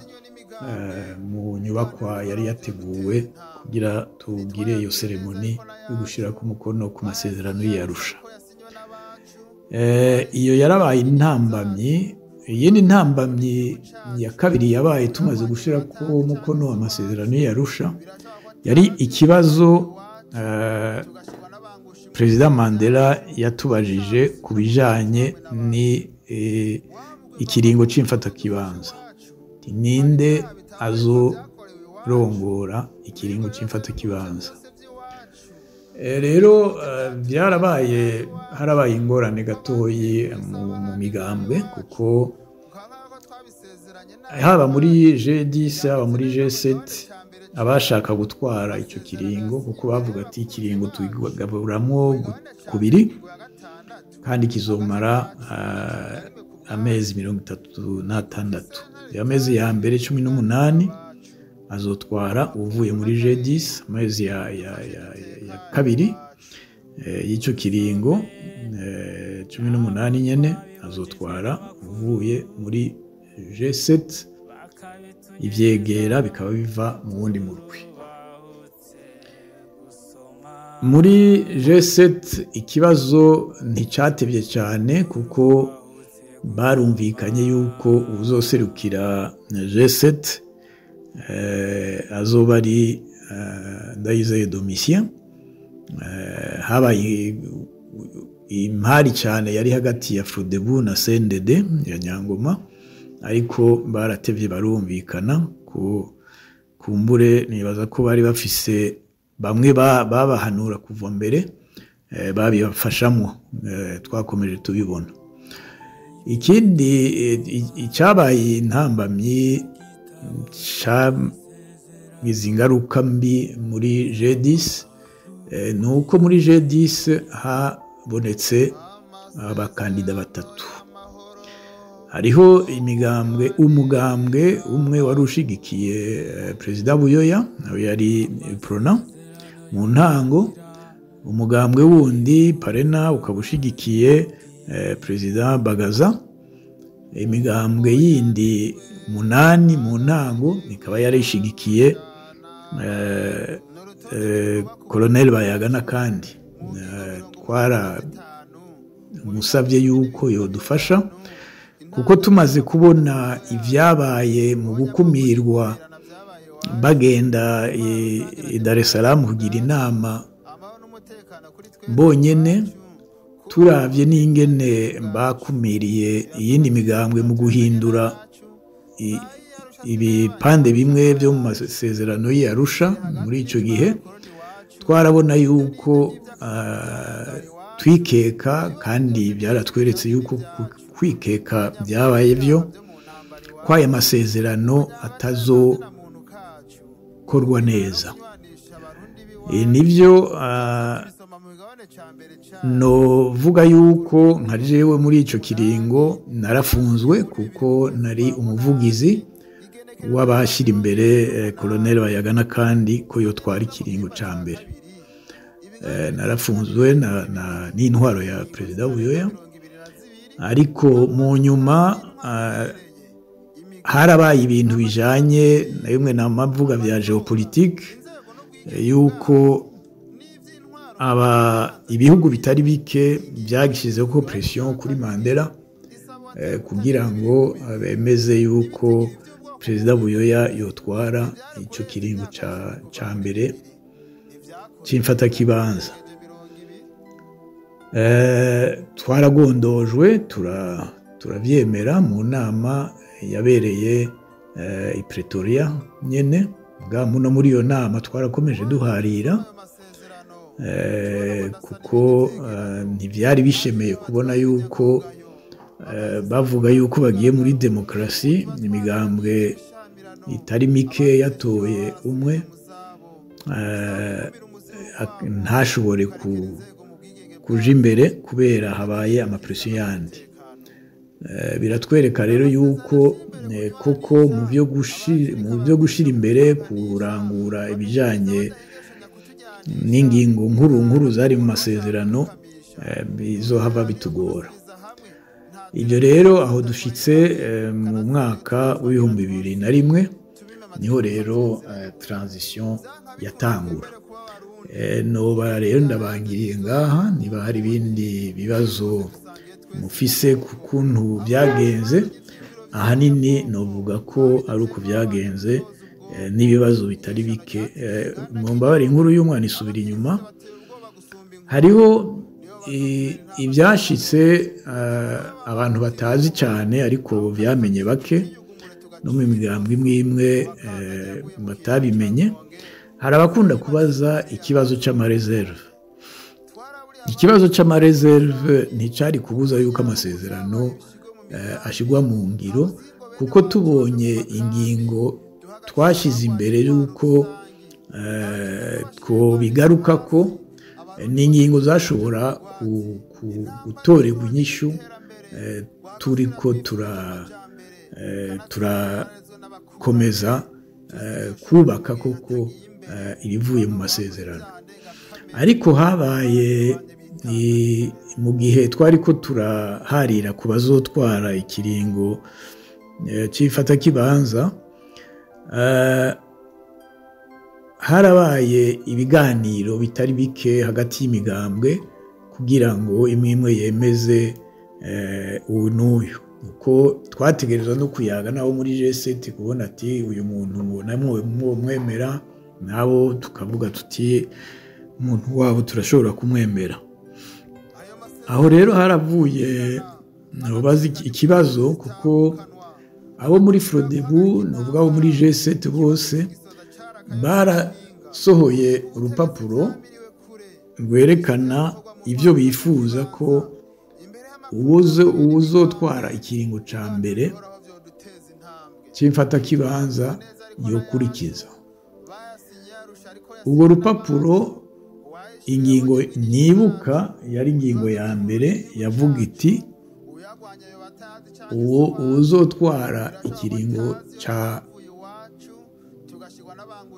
mu nyubakwa yari yateguwe kugira tugire iyo seremoni yo gushira ku mukono ku masezerano y'Arusha. Iyo yarabaye intambamyi. Iyindi ntambamyi ya kabiri yabaye tumaze gushira ku mukono amasezerano y'Arusha yari ikibazo Perezida Mandela yatubajije ku bijanye ni ikiringo c'imfatakibanza. Ninde azorongora ikiringo c'imfatakibanza? Rero harabaye ingorane gatoyi mu migambwe, kuko haba muri G10 haba muri G7 abashaka gutwara icyo kiringo, kuko bavuga ati ikiringo tugaburamwo kubiri kandi kizomara amezi 36. Amezi ya mbere 18 azotwara uvuye muri G10, amezi ya kabiri y'icyo kiringo 18 nyene azotwara uvuye muri G7, ivyegera bikaba biva mu wundi murwi. Muri G7 ikibazo nticatevye cyane, kuko barumvikanye yuko uzoserukira G7 azoba ari Ndayizeye Domitien. Habaye impari cyane yari hagati ya Frodebu na CNDD ya Nyangoma, ariko baratevye barumvikana kumbure. Nibaza ko bari bafise bamwe babahanura kuva mbere, babibafashamwo, twakomeje tubibona. Ikindi icyabaye intambamyi cyagize ingaruka mbi muri G10 nuko muri G10 habonetse abakandida batatu. Hariho umugambwe umwe wari ushigikiye Perezida Buyoya, nawe yari Prona mu ntango. Umugambwe wundi Parena ukaba ushigikiye Perezida Bagaza. Imigambwe yindi 8 mu ntango ikaba yari ishigikiye Colonel Bayagana, kandi musabye yuko yodufasha, kuko tumaze kubona ivyabaye mu gukumirwa bagenda i Dar es Salaam kugira inama bonyene, turavye n'ingene bakumiriye iyindi migambwe mu guhindura ibipande bimwe byo mu masezerano y'Arusha. Muri ico gihe twarabona yuko twikeka, kandi byaratweretse yuko kwikeka byabaye byo, ko aya masezerano atazokorwa neza. Nibyo novuga yuko nka jewe muri ico kiringo narafunzwe kuko nari umuvugizi w'abashira imbere Colonel Bayagana kandi ko yotwara ikiringo ca mbere. Narafunzwe n'intwaro ya Perezida Buyoya, ariko mu nyuma harabaye ibintu bijanye na bimwe n'amavuga vya geopolitique yuko ibihugu bitari bike byagishizeho pression kuri Mandela kugira ngo bemeze yuko Perezida Buyoya yotwara ico kiringo ca mbere c'imfata kibanza. Twaragondojwe turavyemera mu nama yabereye i Pretoria nyene, muno muri iyo nama twarakomeje duharira kuko ntivyari bishemeye kubona yuko bavuga yuko bagiye muri demokarasi, imigambwe itari mike yatoye umwe ntashobore kuja imbere kubera habaye amapresiyo yandi. Biratwereka rero yuko koko mu byo gushira imbere kurangura ibijanye n'ingingo nkuru zari mu masezerano bizohava bitugora. Ibyo rero aho dushitse mu mwaka w'ibihumbi 2001 niho rero transition yatangura. Noba rero ndabangiriye ngaha, niba hari ibindi bibazo mufise ku kuntu byagenze, ahanini novuga ko ari uko byagenze, n'ibibazo bitari bike. Mumbabare inkuru y'umwana isubira inyuma, hariho ibyashitse abantu batazi cyane ariko byamenye bake, no mu migambwe imwe batabimenye. Hari abakunda kubaza ikibazo c'amareserve. Ikibazo c'amareserve nticari kubuza yuko amasezerano ashigwa mu ngiro, kuko tubonye ingingo twashize imbere yuko bigaruka ko n'ingingo zashobora gutorerwa inyishu turiko turakomeza kubaka koko ibivuye mu masezerano. Ariko habaye mu gihe twari ko turaharira ku bazotwara ikiringo c'ifata kibanza, harabaye ibiganiro bitari bike hagati y'imigambwe kugira ngo imwe yemeze uyu n'uyu, uko twategerezwa no kuyaga nabo muri G7 kubona ati uyu muntu namwe mwemera, nabo tukavuga tuti umuntu wabo turashobora kumwemera. Aho rero haravuye nabaza ikibazo, kuko abo muri Frodebu novuga abo muri G7 bose barasohoye urupapuro rwerekana ivyo bifuza ko uwuzotwara ikiringo ca mbere c'imfata kibanza yokurikiza. Urwo rupapuro, ingingo nibuka yari ingingo ya mbere yavuga iti uwuzotwara ikiringo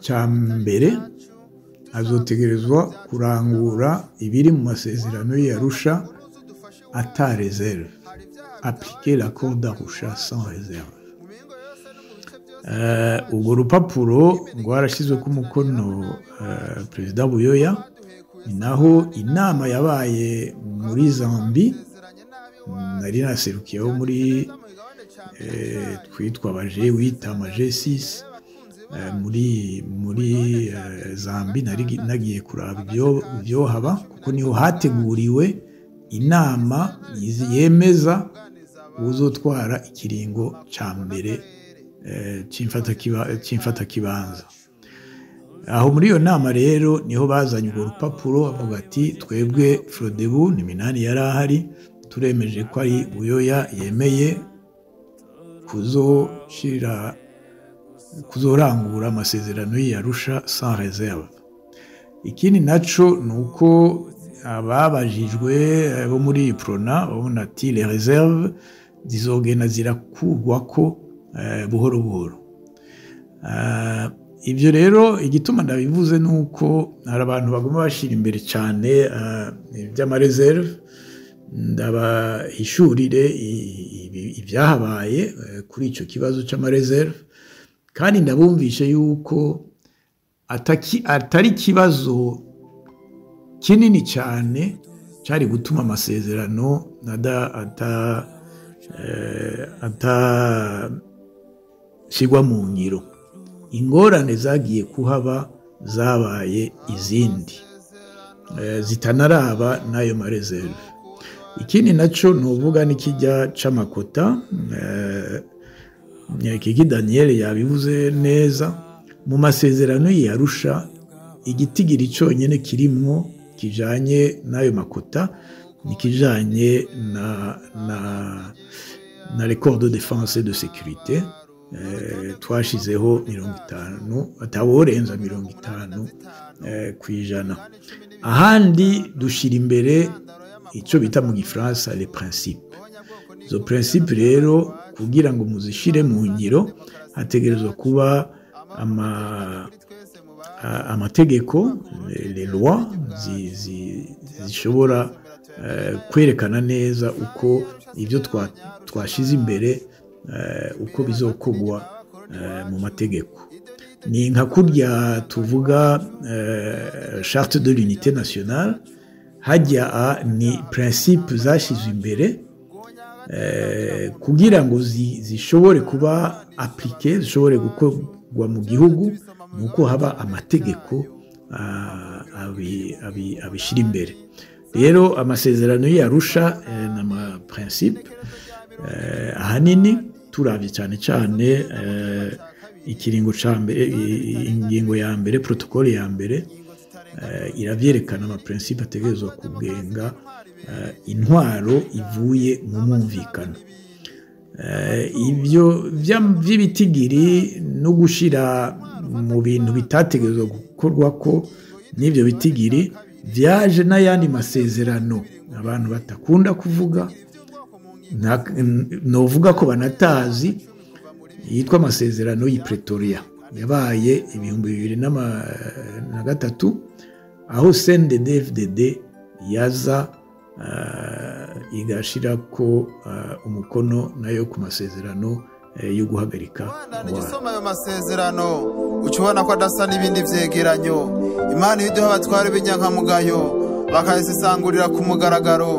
ca mbere azotegerezwa kurangura ibiri mu masezerano y'Arusha ata réserve, appliquer l'accord d'Arusha sans réserve. Urwo rupapuro rwarashizwe ku mukono Perezida Buyoya, naho inama yabaye muri Zambie, nari naserukiyeho muri twitwa baje wita amaje 6 muri Zambie. Nagiye kuraba ibyo haba, kuko niho hateguriwe inama yemeza uzotwara ikiringo ca mbere c'imfata kibanza. Aho muri iyo nama rero niho bazanye urwo rupapuro, bavuga ati twebwe Frodebu ni Minani yari ahari, turemeje ko ari Buyoya yemeye kuzorangura amasezerano y'Arusha sans réserve. Ikindi naco nuko ababajijwe bo muri Prona babona ati les réserves zizogenda zirakurwako buhoro buhoro. Ibyo rero igituma ndabivuze nuko hari abantu bagomba bashira imbere cyane iby'amareserve, ndabahishurire ibyahabaye kuri icyo kibazo cy'amareserve, kandi ndabumvishe yuko atari ikibazo kinini cyane cyari gutuma amasezerano atashyirwa mu ngiro. Ingorane zagiye kuhaba zabaye izindi zitanaraba n'ayo mareserve. Ikindi naco nuvuga n'ikijya c'amakota, Kiki Daniel yabivuze neza, mu masezerano y'Arusha igitigiri cyonyine kirimwo kijanye n'ayo makota nikijanye na record de défense et de sécurité, twashizeho 50 ataworenza 50 kwijana. Ahandi dushira imbere icyo bita mu Gifaransa les principes. Izo principes rero kugira ngo muzishire mu ngiro hategerezwa kuba amategeko, les lois zishobora kwerekana neza uko ibyo twashize imbere uko bizokogwa mu mategeko. Ni nka kurya tuvuga charte de l'unité nationale, hajya ni principe zashizwe imbere kugira ngo zishobore kuba appliqué, zishobore gukorwa mu gihugu, nuko haba amategeko abishira imbere. Rero amasezerano y'Arusha n'ama principe ahanini turavye cyane cyane ikiringo ca mbere, ingingo ya mbere, protokole ya mbere iravyerekana ama principe ategerezwa kugenga intwaro ivuye mu mwumvikano. Ibyo by'ibitigiri no gushira mu bintu bitategerezwa gukorwa ko n'ibyo bitigiri byaje n'ayandi masezerano abantu batakunda kuvuga, novuga ko banatazi, yitwa amasezerano y'i Pretoria yabaye 2003, aho CNDD-FDD yaza igashira ko umukono nayo ku masezerano yo guhagarika gisoma ayo masezerano ucubona ko adasa n'ibindi vyegeranyo. Imana yiduha abatware b'inyankamugayo bakayisesangurira ku mugaragaro.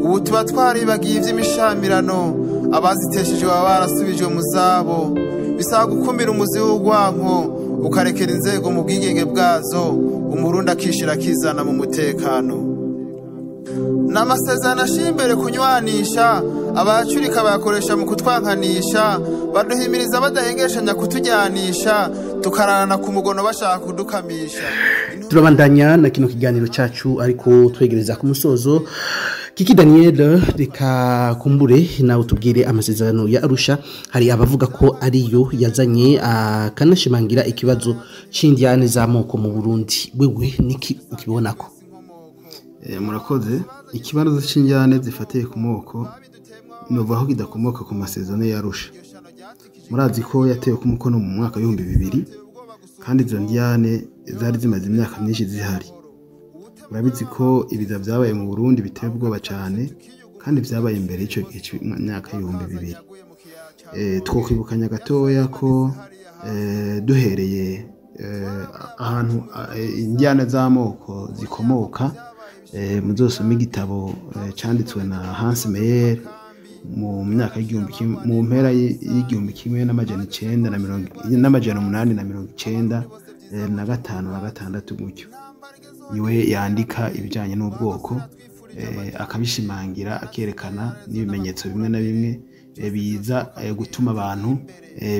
Ubu tuba twaribagiye ivy'imishamirano, abazitesheje baba barasubijwe mu zabo. Bisaba gukumira umuzi w'urwanko ukarekera inzego mu bwigenge bwazo, umurundi akishira akizana mu mutekano. N'amasezerano ashimbere kunywanisha, abacurika bayakoresha mu kutwankanisha, baduhimiriza badahengeshanya kutujyanisha, tukararana ku mugono bashaka kudukamisha. Turabandanya na kino kiganiro cyacu ariko twegereza ku musozo. Kiki Daniel, reka kumbure nawe tubwire amasezerano ya Arusha, hari abavuga ko ariyo yazanye akanashimangira ikibazo c'indyane z'amoko mu Burundi. Wewe niki ukibonako? Murakoze. Ikibazo c'indyane zifatiye ku moko novaho kidakomoka ku masezerano ya Arusha. Murazi ko yatewe ku mukono mu mwaka 2000, kandi izo ndyane zari zimaze imyaka myinshi zihari. Murabizi ko ibiza byabaye mu Burundi biteye ubwoba cyane, kandi byabaye imbere y'icyo myaka 2000. Twokwibukanya gatoya ko duhereye ahantu indyane z'amoko zikomoka, muzosoma igitabo cyanditswe na Hans Meyer mu myaka mu mpera y'igihumbi kimwe n'amajana 895 gutyo. Niwe yandika ibijanye n'ubwoko, akabishimangira, akerekana n'ibimenyetso bimwe na bimwe biza gutuma abantu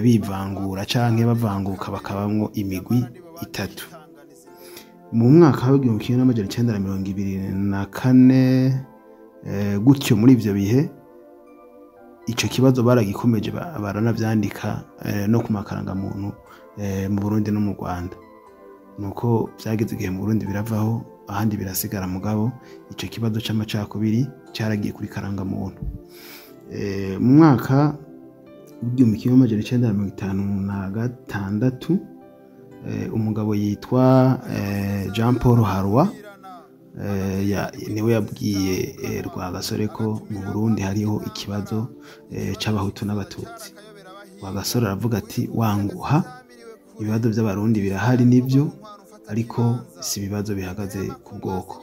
bivangura canke bavanguka bakabamwo imigwi itatu. Mu mwaka w'igihumbi kimwe n'amajana 924 gutyo, muri ivyo bihe ico kibazo baragikomeje baranavyandika no ku makarangamuntu mu Burundi no mu Rwanda. Nuko vyageze igihe mu Burundi biravaho ahandi birasigara mugabo ico kibazo c'amacakubiri cyaragiye kuri karangamuntu. Mu mwaka w'igihumbi kimwe amajana icenda na mirongo itanu na gatandatu umugabo yitwa Jean Paul Harwa niwe yabwiye Rwagasore ko mu Burundi hariho ikibazo c'abahutu n'abatutsi. Rwagasore aravuga ati wanguha ibibazo by'abarundi birahari nibyo ariko si ibibazo bihagaze ku bwoko.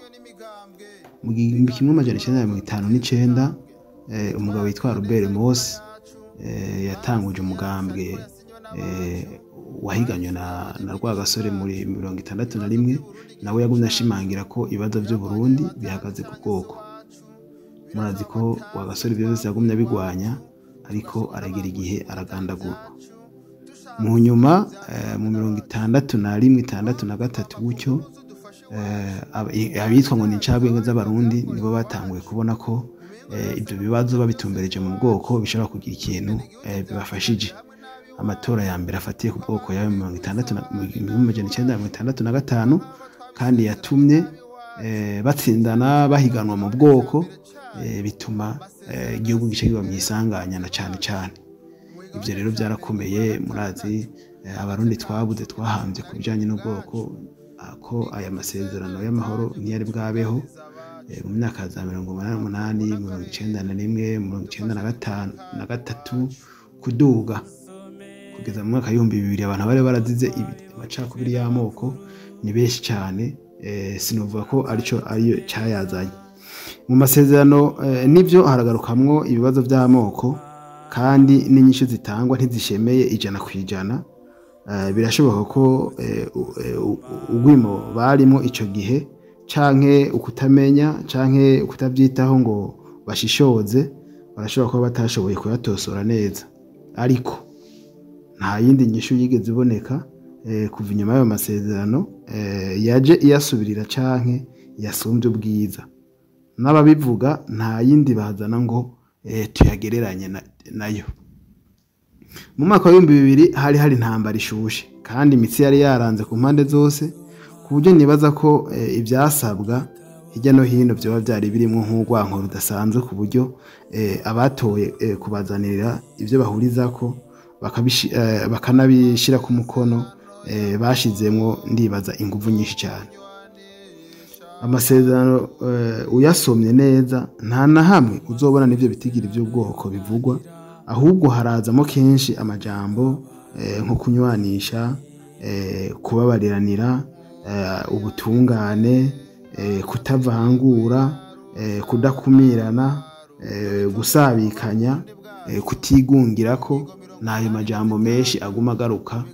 Mu gihumbi kimwe amajana icenda na mirongo itanu n'icenda umugabo yitwa Robert Moss yatanguje umugambwe wahiganywe na Rwagasore muri 61 nawe yagumye ashimangira ko ibibazo by'u Burundi bihagaze ku bwoko. Murazi ko Rwagasore byose yagumye abigwanya ariko aragira igihe aragandagurwa. Mu nyuma mu 61 63 gutyo abitwa ngo ni incabwenge z'abarundi nibo batanguye kubona ko ibyo bibazo babitumbereje mu bwoko bishobora kugira ikintu bibafashije. Amatora ya mbere afatiye ku bwoko ya 1965 kandi yatumye batsindana bahiganwa mu bwoko bituma igihugu gice kiba mwisanganya na cyane. Ibyo rero byarakomeye murazi abarundi twabuze twahambye ku bijanye n'ubwoko ko aya masezerano y'amahoro ntiyari bwabeho mu myaka za 1888 1991 1993 kuduga kugeza mu mwaka w'ibihumbi 2000 abantu bari barazize amacakubiri y'amoko ni benshi cyane. Sinovuga ko ariyo cyayazanye mu masezerano nivyo haragarukamwo ibibazo by'amoko kandi n'inyishu zitangwa ntizishemeye 100%. Birashoboka ko ugwimo barimo ico gihe canke ukutamenya canke ukutabyitaho ngo bashishoze barashobora kuba batashoboye kuyatosora neza, ariko nta yindi nyishu yigeze iboneka kuva inyuma y'ayo masezerano yaje iyasubirira canke yasumbye ubwiza. N'ababivuga nta yindi bazana ngo tuyagereranye nayo. Mu mwaka wa 2000 hari intambara ishushe kandi imitsi yari yaranze ku mpande zose ku buryo nibaza ko ibyasabwa hirya no hino byoba byari birimo nk'urwanko rudasanzwe ku buryo abatoye kubazanira ibyo bahuriza ko bakanabishira ku mukono bashizemo ndibaza ingufu nyinshi cyane. Amasezerano uyasomye neza nta na hamwe uzobona n'ibyo bitigira iby'ubwoko bivugwa, ahubwo harazamo kenshi amajambo nko kunywanisha, kubabariranira, ubutungane, kutavangura, kudakumirana, gusabikanya, kutigungirako. Nayo majambo menshi aguma agaruka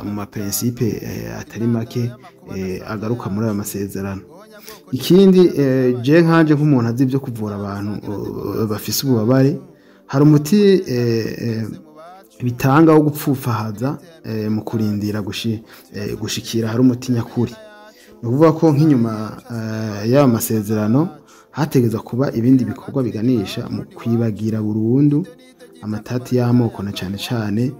mu maprincipe atari make agaruka muri ayo masezerano. Ikindi je nkanje nk'umuntu azi ibyo kuvura abantu bafise ububabare, hari umuti bitanga wo gupfufahaza mu kurindira gushikira, hari umuti nyakuri. Ni ukuvuga ko nk'inyuma y'ayo masezerano hategeza kuba ibindi bikorwa biganisha mu kwibagira burundu amatati y'amoko na cyane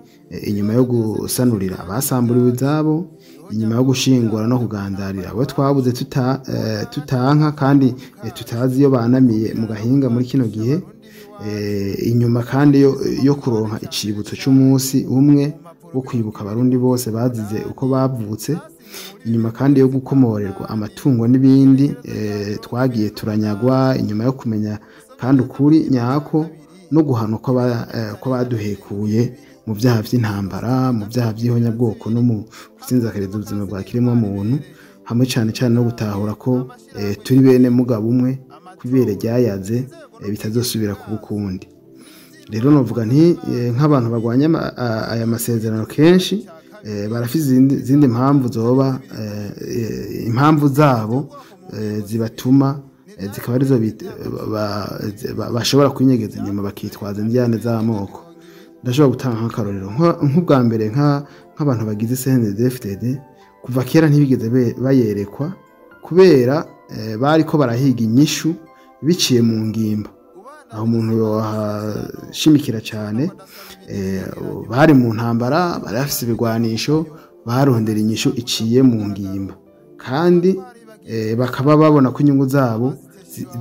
inyuma yo gusanurira abasamburiwe izabo, inyuma yo gushingura no kugandarira abo twabuze tutanka kandi tutazi iyo banamiye mu gahinga muri kino gihe, inyuma kandi yo kuronka icibutso c'umunsi umwe wo kwibuka abarundi bose bazize uko bavutse, inyuma kandi yo gukomorerwa amatungo n'ibindi twagiye turanyagwa, inyuma yo kumenya kandi ukuri nyako no guhana ko baduhekuye mu byaha by'intambara, mu byaha by'ihonyabwoko no mu gusinzakariza ubuzima bwa kiremwa muntu, hamwe cyane no gutahura ko turi bene mugabo umwe kwibere ryayaze bitazosubira kuba ukundi. Rero novuga nti nk'abantu bagwanya aya masezerano kenshi barafise izindi mpamvu zoba impamvu zabo zibatuma zikaba arizo bashobora kwinyegeza inyuma bakitwaza indyane z'amoko. Ndashobora gutanga nk'akarorero nk'ubwa mbere nk'abantu bagize CNDD-FDD kuva kera ntibigeze bayerekwa kubera bariko barahiga inyishu biciye mu ngimba. aho umuntu yohashimikira cyane bari mu ntambara bari bafise ibigwanisho barondera inyishu iciye mu ngimba kandi bakaba babona ko inyungu zabo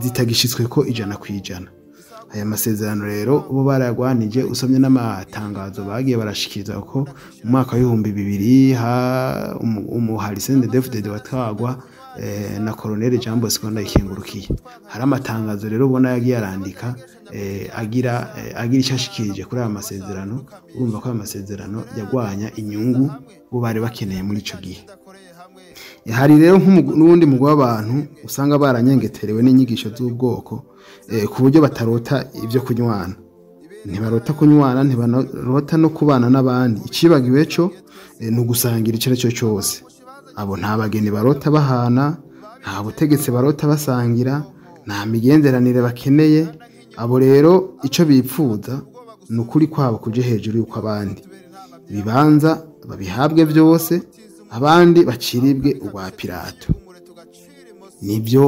zitagishitswe ko 100%. Aya masezerano rero bo baragwanije usomye n'amatangazo bagiye barashikiriza ko mu mwaka wa 2000 umuhari CNDD-FDD watwagwa na Colonel Jean Bosco Ndayikengurukiye. Hari amatangazo rero ubona yagiye arandika agira icashikirije kuri aya masezerano, urumva ko aya masezerano yagwanya inyungu bo bari bakeneye muri ico gihe. Hari rero n'ubundi mugwa w'abantu usanga baranyengeterewe n'inyigisho z'ubwoko ku buryo batarota ibyo kunywana, ntibarota kunywana, ntibarota no kubana n'abandi. Icibagiwe cyo ni ugusangira icyo cyo cyose. Abo nta bageni barota bahana, nta butegetsi barota basangira, nta migenderanire bakeneye. Abo rero icyo bipfuza ni ukuri kwabo kuje hejuru y'uko abandi, ibibanza babihabwe byose, abandi baciribwe urwa Pilato. Nibyo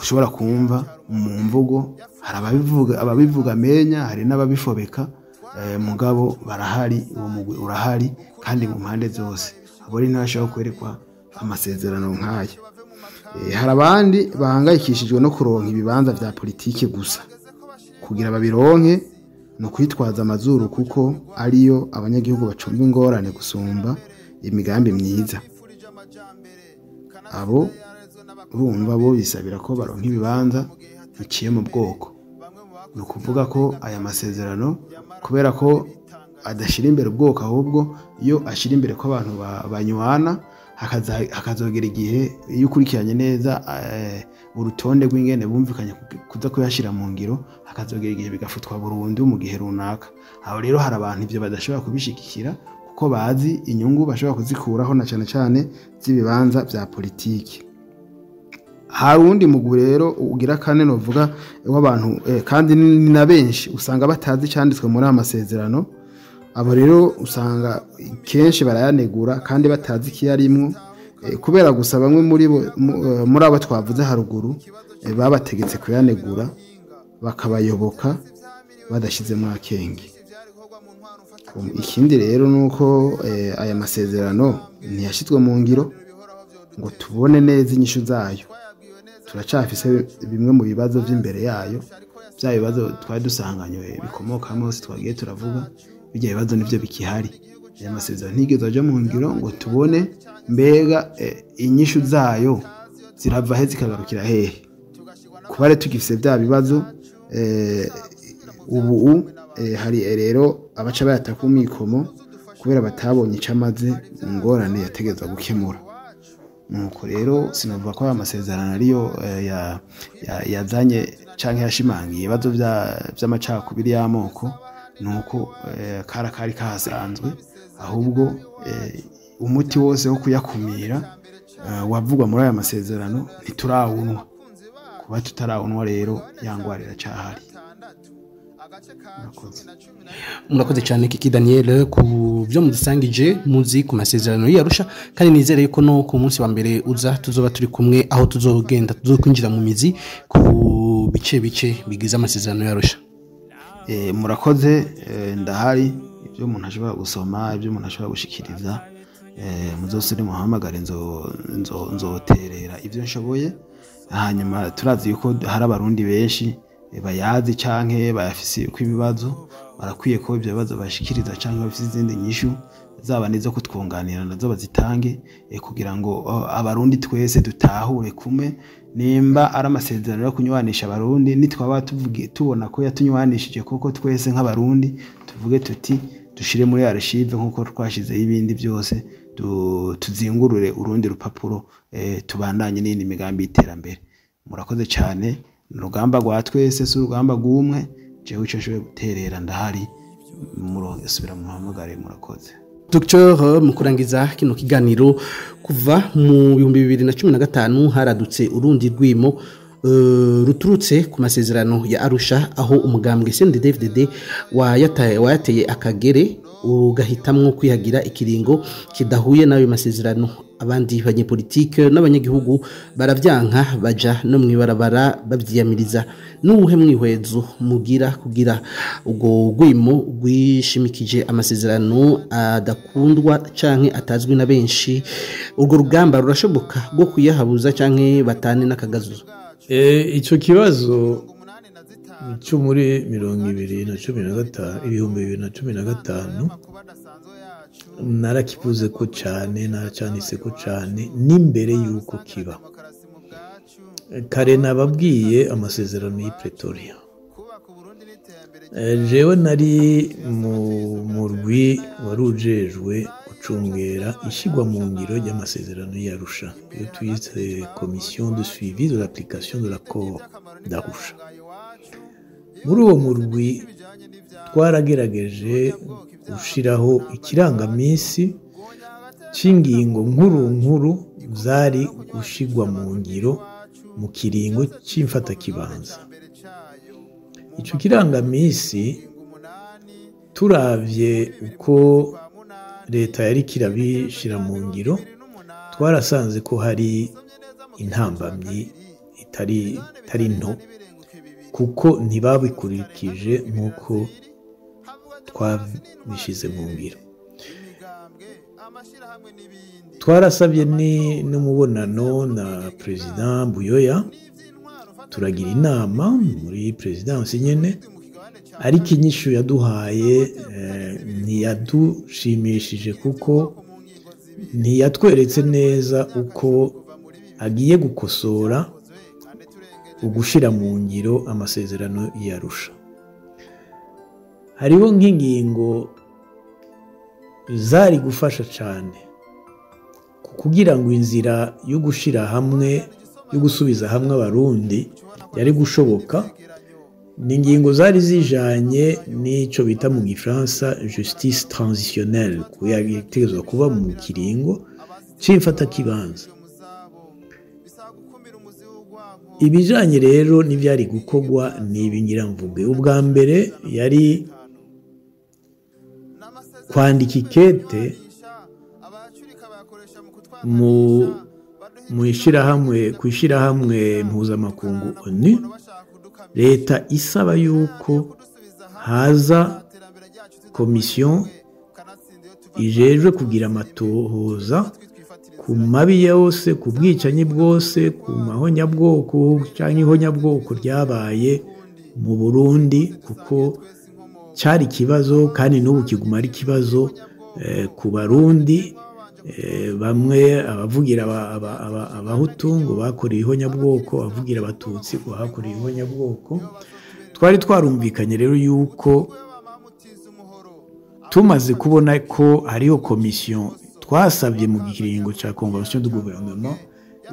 ushobora kumva mu mvugo, hari ababivuga menya, hari n'ababifobeka, mugabo barahari, uwo mugwi urahari kandi mu mpande zose. Abo rero ntibashobora kwerekwa amasezerano nk'aya. Hari abandi bahangayikishijwe no kuronka ibibanza vya politiki gusa, kugira babironke no kwitwaza amazuru kuko ariyo abanyagihugu bacumba ingorane gusumba imigambi myiza. Abo urumva bo bisabira ko baronka ibibanza biciye mu bwoko. Ni ukuvuga ko aya masezerano kubera ko adashira imbere ubwoko, ahubwo iyo ashira imbere ko abantu banywana, hakazogera igihe iyo ukurikiranye neza urutonde rw'ingene bumvikanye kuza kuyashira mu ngiro, hakazogera igihe bigafutwa burundu mu gihe runaka. Aho rero hari abantu ivyo badashobora kubishigikira kuko bazi inyungu bashobora kuzikuraho na cyane cyane z'ibibanza vya politiki. Hari undi mugwi rero ugira kane novuga w'abantu kandi ni na benshi usanga batazi cyanditswe muri amasezerano. Abo rero usanga kenshi barayanegura kandi batazi kiyarimwo, kubera gusa bamwe muri abo twavuze haruguru babategetse kuyanegura bakabayoboka badashizemo akenge. Ikindi rero nuko aya masezerano ntiyashizwe mu ngiro ngo tubone neza inyishu zayo. Turacafise bimwe mu bibazo by'imbere yayo, bya bibazo twari dusanganywe bikomokamo twagiye turavuga, bijya bibazo nivyo bikihari. Aya masezerano ntigeze aje mu ngiro ngo tubone mbega inyishu zayo zirava he zikagarukira hehe. Kubare tugifise bya bibazo ubu hari rero abaca bayataka umikomo kubera batabonye icamaze ingorane yategeza gukemura. Nuko rero sinavuga ko amasezerano ariyo yazanye canke yashimangiye ibibazo vy'amacakubiri y'amoko, nuko kari kahasanzwe, ahubwo umuti wose wo kuyakumira wavugwa muri aya masezerano ntiturawunwa. Kuba tutarawunwa rero yangwarira cahari. Murakoze cyane Kiki Daniel ku byo mudusangije muzi ku masezerano y'Arusha, kandi nizere ko no ku munsi wa mbere uza tuzoba turi kumwe, aho tuzogenda tuzokwinjira mu mizi ku bice bigize amasezerano y'Arusha. Murakoze, ndahari. Ibyo umuntu ashobora gusoma, ibyo umuntu ashobora gushikiriza, muzosuri muhamagare nzoterera ibyo nshoboye. Hanyuma turazi yuko hari abarundi benshi bayazi canke bayafise uko ibibazo, barakwiye ko ibyo bibazo bashikiriza canke bafise izindi nyishu zaba nizo kutwunganira nazo bazitange, kugira ngo abarundi twese dutahure kumwe nimba ari amasezerano yo kunywanisha abarundi. Nitwaba tubona ko yatunywanishije koko twese nk'abarundi, tuvuge tuti dushire muri archive nkuko twashize ibindi byose, tuzingurure urundi rupapuro, tubandanye n'indi migambi y'iterambere. Murakoze cyane. Urugamba rwa twese si urugamba rw'umwe. Jewe ico nshoboye guterera ndahari, subira mu muhamagare. Murakoze. Dr. Mukurangiza kino kiganiro, kuva mu 2015 haradutse urundi rwimo ruturutse ku masezerano ya Arusha, aho umugambwe CNDD-FDD wayateye akagere ugahitamwo kwihagira ikiringo kidahuye nayo masezerano. abandi banyepolitike n'abanyagihugu baravyanka baja no mwibarabara bavyiyamiriza. Nuwuhe mwihwezo mugira kugira ubwo rwimo rwishimikije amasezerano adakundwa canke atazwi na benshi, urwo rugamba rurashoboka rwo kuyahabuza canke batane n'akagazo? Ico kibazo cyo muri 2015 narakivuze ko cyane, naracanise ko cyane n'imbere y'uko kiba. Kare nababwiye amasezerano y'i Pretoria. Jewe nari mu murwi warujejwe gucungera ishigwa mu ngiro ry'amasezerano y'Arusha, iyo tuyise commission de suivi de l'application de l'accord d'Arusha. Muri uwo murwi twarageregeje gushiraho ikirangamisi c'ingingo nkuru zari gushigwa mu ngiro mu kiringo c'imfatakibanza. Ico kirangamisi turavye uko leta yari kirabishira mu ngiro, twarasanze ko hari intambamyi itari nto, kuko ntibabikurikije nk'uko twabishize mu ngiro. Twarasabye n'umubonano na President Buyoya, turagira inama muri Presidansi nyene, ariko inyishu yaduhaye ntiyadushimishije kuko ntiyatweretse neza uko agiye gukosora ugushira mu ngiro amasezerano y'Arusha. Hariho nk'ingingo zari gufasha cyane kugira ngo inzira yo gushira hamwe, yo gusubiza hamwe abarundi yari gushoboka. Ni ingingo zari zijanye n'ico bita mu Gifaransa justice transitionnelle, kuyategezwa kuba mu kiringo c'imfata kibanza. Ibijanye rero n'ivyari gukogwa n'ibingira mvuge. Ubwa mbere yari kwandika ikete mu ishirahamwe mpuzamakungu ONU, leta isaba yuko haza komisiyo ijejwe kugira amatohoza ku mabi yose, ku bwicanyi bwose, ku mahonyabwoko canke ihonyabwoko ryabaye mu Burundi, kuko cyari ikibazo kandi n'ubu kiguma ari ikibazo ku Barundi. Bamwe abavugira abahutu ngo bakoreye ihonyabwoko, abavugira abatutsi ngo bakoreye ihonyabwoko. Twari twarumvikanye rero yuko tumaze kubona ko hariho komisiyo twasabye mu kiringo ca convention du gouvernement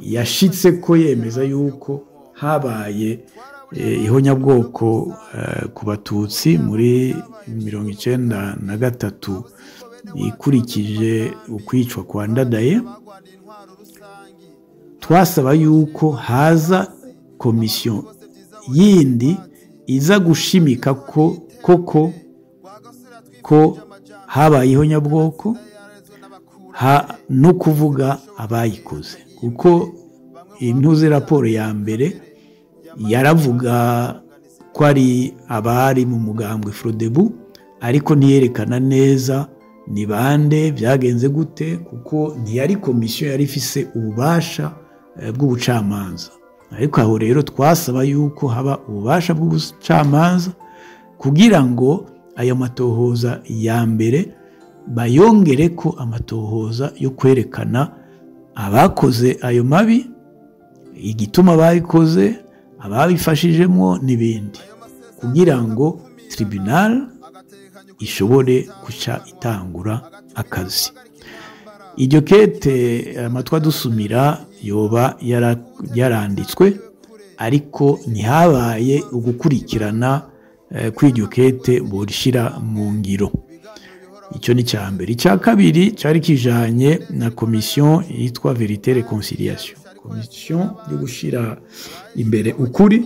yashitse ko yemeza yuko habaye ihonyabwoko ku batutsi muri 1993 ikurikije ukwicwa kwa Ndadaye. Twasaba yuko haza komisiyo yindi iza gushimika ko habaye ihonyabwoko no kuvuga abayikoze, kuko intuze raporo ya mbere yaravuga ko ari abari mu mugambwe Frodebu, ariko ntiyerekana neza ni bande, byagenze gute, kuko ntiyari komisiyo yari ifise ububasha bw'ubucamanza. Ariko aho rero twasaba yuko haba ububasha bw'ubucamanza kugira ngo ayo matohoza ya mbere bayongere ko amatohoza yo kwerekana abakoze ayo mabi, igituma babikoze, ababifashijemo n'ibindi, kugira ngo tribunal ishobore guca itangura akazi. Iryo kete amatwa dusumira yoba yaranditswe, ariko ntihabaye ugukurikirana kw'iryo kete borishira mu ngiro. Icyo ni cya mbere. Icya kabiri cyari kijanye na komisiyo yitwa Verite Reconciliation, komisiyo yo gushira imbere ukuri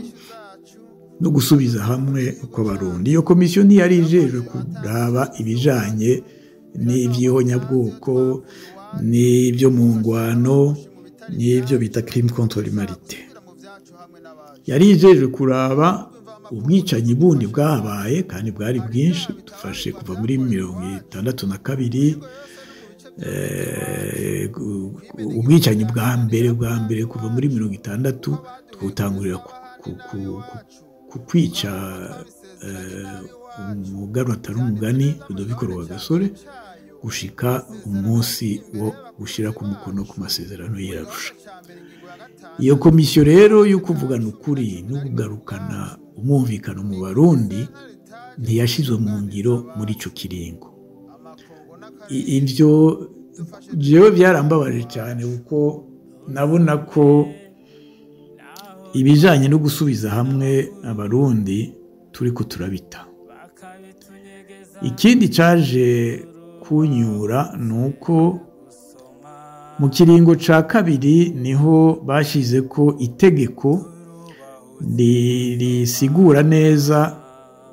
no gusubiza hamwe uko Abarundi. Iyo komisiyo ntiyari ijejwe kuraba ibijanye n'ivyihonyabwoko n'ibyo mu ngwano n'ibyo bita crime contre l'humanité. Yari ijeje kuraba ubwicanyi bundi bwahabaye kandi bwari bwinshi, dufashe kuva muri 1962 ubwicanyi bwa mbere kuva muri 1960 twutangurira ku kwica umuganwa atari umugani Rudoviko Rwagasore gushika umunsi wo gushira ku mukono ku masezerano y'Arusha. Iyo komisiyo rero yo kuvugana ukuri no kugarukana umwumvikano mu Barundi ntiyashizwe mu ngiro muri ico kiringo. Ivyo jewe byarambabaje cyane kuko nabona ko ibijanye no gusubiza hamwe Abarundi turiko turabita. Ikindi caje kunyura nuko mu kiringo ca kabiri niho bashize ko itegeko risigura neza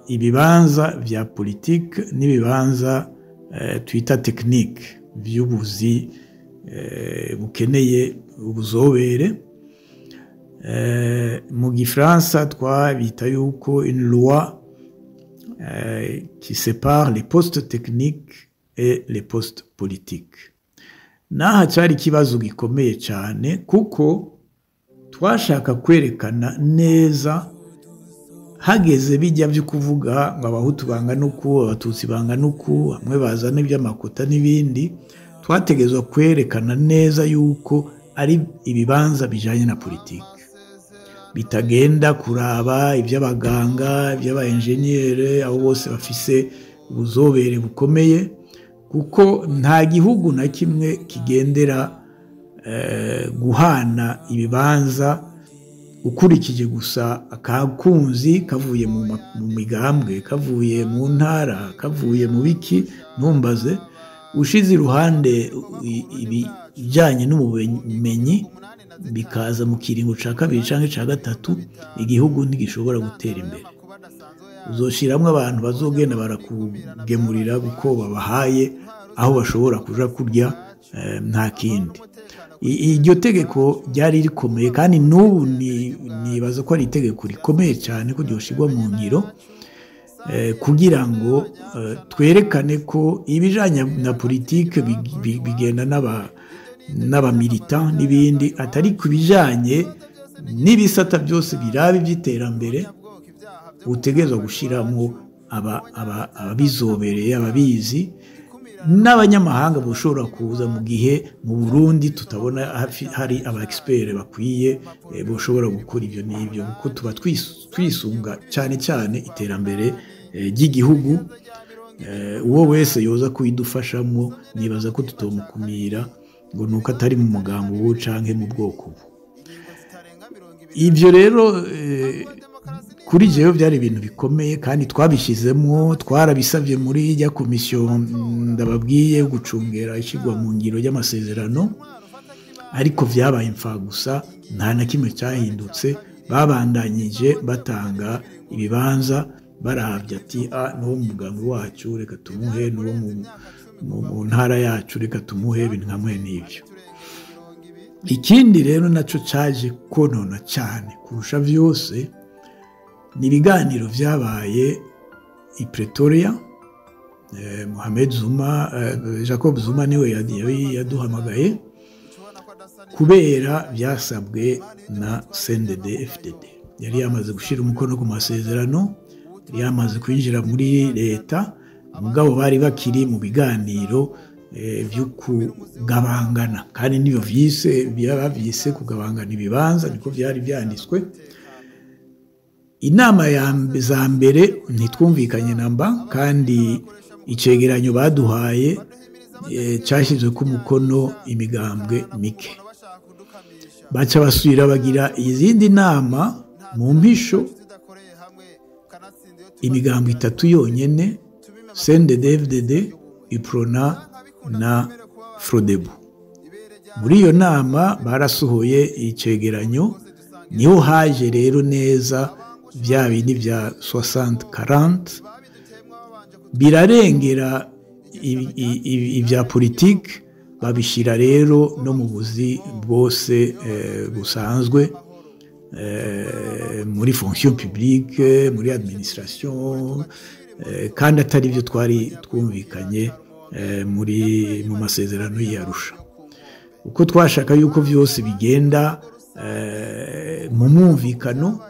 ibibanza vya politike n'ibibanza twita technique vy'ubuzi bukeneye ubuzobere. Mu Gifaransa twabita yuko une loi qui sépare les postes techniques et les postes politiques. Naha cyari kibazo gikomeye cyane kuko twashaka kwerekana neza hageze bijya byo kuvuga ngo abahutu bangana uku abatutsi bangana uku hamwe bazana iby'amakota n'ibindi, twategezwa kwerekana neza yuko ari ibibanza bijanye na politike, bitagenda kuraba iby'abaganga iby'abaenjeniyere abo bose bafise ubuzobere bukomeye, kuko nta gihugu na kimwe kigendera guhana ibibanza ukurikije gusa akakunzi kavuye mu migambwe, kavuye mu ntara, kavuye mu biki. Numbaze ushize iruhande ibijyanye n'ubumenyi bikaza mu kiringo ca kabiri canke ca gatatu, igihugu ntigishobora gutera imbere. Uzoshiramwe abantu bazogenda barakugemurira kuko babahaye aho bashobora kuja kurya, nta kindi. Iryo tegeko ryari rikomeye kandi n'ubu nibaza ko ari itegeko rikomeye cyane ko ryoshirwa mu ngiro, kugira ngo twerekane ko ibijanye na politike bigenda n'abamilitant n'ibindi, atari ku bijanye n'ibisata byose biraba iby'iterambere utegerezwa gushiramo ababizobereye, ababizi, n'abanyamahanga bashobora kuza mu gihe mu Burundi tutabona hari aba-expert bakwiye bashobora gukora ibyo n'ibyo, kuko tuba twisunga cyane cyane iterambere ry'igihugu. Uwo wese yoza kuidufashamo nibaza ko tutomukumira ngo nuko atari mu mugambo wo canke mu bwoko ubu. Ivyo rero kuri jewe byari ibintu bikomeye kandi twabishizemo, twarabisavye muri ya komisiyo ndababwiye gucungera ishigwa mu ngiro y'amasezerano, ariko vyabaye imfa gusa, nta na kimwe cyahindutse. Babandanyije batanga ibibanza barabye ati n'uwo mu mugambi wacu reka tumuhe, n'uwo mu ntara yacu reka tumuhe, ibintu nkamwe n'ivyo. Ikindi rero naco caje konona cyane kurusha vyose ni ibiganiro vyabaye i Pretoria. Mohamed Zuma, Jacob Zuma niwe yaduhamagaye kubera byasabwe na CNDD FDD. Yari yamaze gushira umukono ku masezerano, yari yamaze kwinjira muri leta, mugabo bari bakiri mu biganiro byo kugabangana, kandi niyo byise kugabangana ibibanza, niko byari byanditswe. Inama za mbere ntitwumvikanye namba, kandi icegeranyo baduhaye cyashyizwe ku mukono imigambwe mike. Baca basubira bagira izindi nama mu mpisho, imigambwe 3 yonyene, CNDD-FDD, UPRONA na FRODEBU. Muri iyo nama barasohoye icegeranyo, niho haje rero neza bya bindi bya 60-40 birarengera ibya politike, babishyira rero no mu buzi bwose busanzwe muri fonction publique, muri administration, kandi atari byo twari twumvikanye mu masezerano y'Arusha. Uko twashaka yuko byose bigenda mu mwumvikano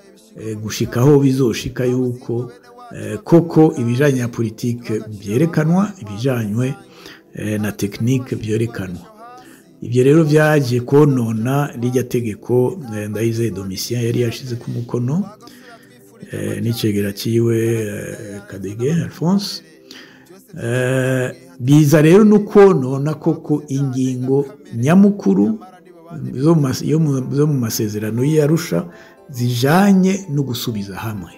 gushikaho bizoshika yuko koko ibijanye na politike byerekanwa, ibijanywe na tekinike byerekanwa. Ibyo rero byagiye konona rijya tegeko Ndayizeye Domitien yari yashize ku mukono n'icegera ciwe Kadege Alphonse. Biza rero no konona koko ingingo nyamukuru zo mu masezerano y'Arusha zijanye no gusubiza hamwe.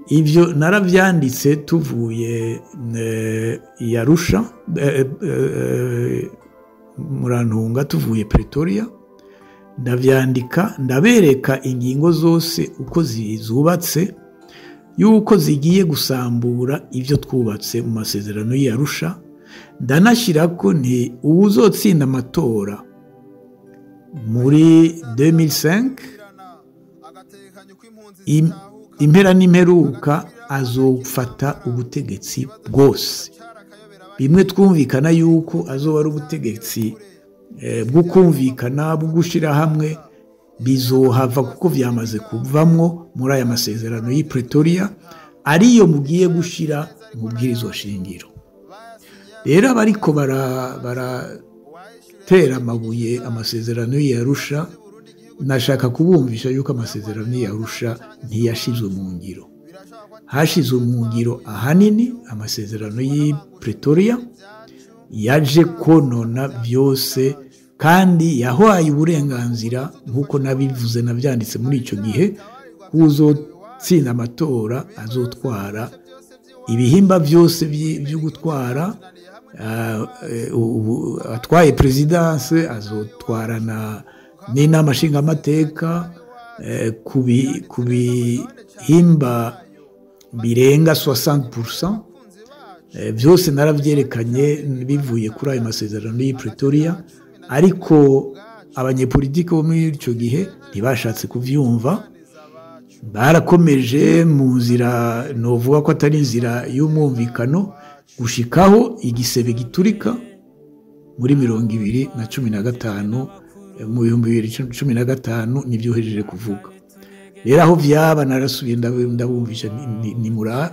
Ibyo narabyanditse tuvuye y'Arusha, Murantunga tuvuye Pretoria, ndabyandika ndabereka ingingo zose uko zubatse, yuko zigiye gusambura ibyo twubatse mu masezerano y'Arusha. Ndanashyira ko ni uwuzotsinda amatora muri 2005 impera n'imperuka azofata ubutegetsi bwose. Bimwe twumvikana yuko azoba ari ubutegetsi bwo kumvikana, bwo gushyira hamwe, bizohava kuko byamaze kuvamwo muri aya masezerano y'i Pretoria, ariyo mugiye gushyira mu bwirizwa shingiro. Rero abariko baratera amabuye amasezerano y'Arusha, nashaka kubumvisha yuko amasezerano y'Arusha ntiyashizwe mu ngiro. Hashizwe mu ngiro ahanini amasezerano y'i Pretoria yaje konona byose, kandi yahaye uburenganzira nk'uko nabivuze nabyanditse muri icyo gihe, uzotsinda amatora azotwara ibihimba byose byo gutwara, atwaye presidence azotwarana n'inama nshingamateka ku bihimba birenga 60%. Byose narabyerekanye bivuye kuri ayo masezerano y'i Pretoria, ariko abanyepolitike bo muri icyo gihe ntibashatse kubyumva. Barakomeje mu nzira, novuga ko atari inzira y'umwumvikano, gushikaho igisebe giturika muri 2015, mu 2015 nibyo uhejeje kuvuga. Rero aho byaba narasubiye ndabumvisha ni mura,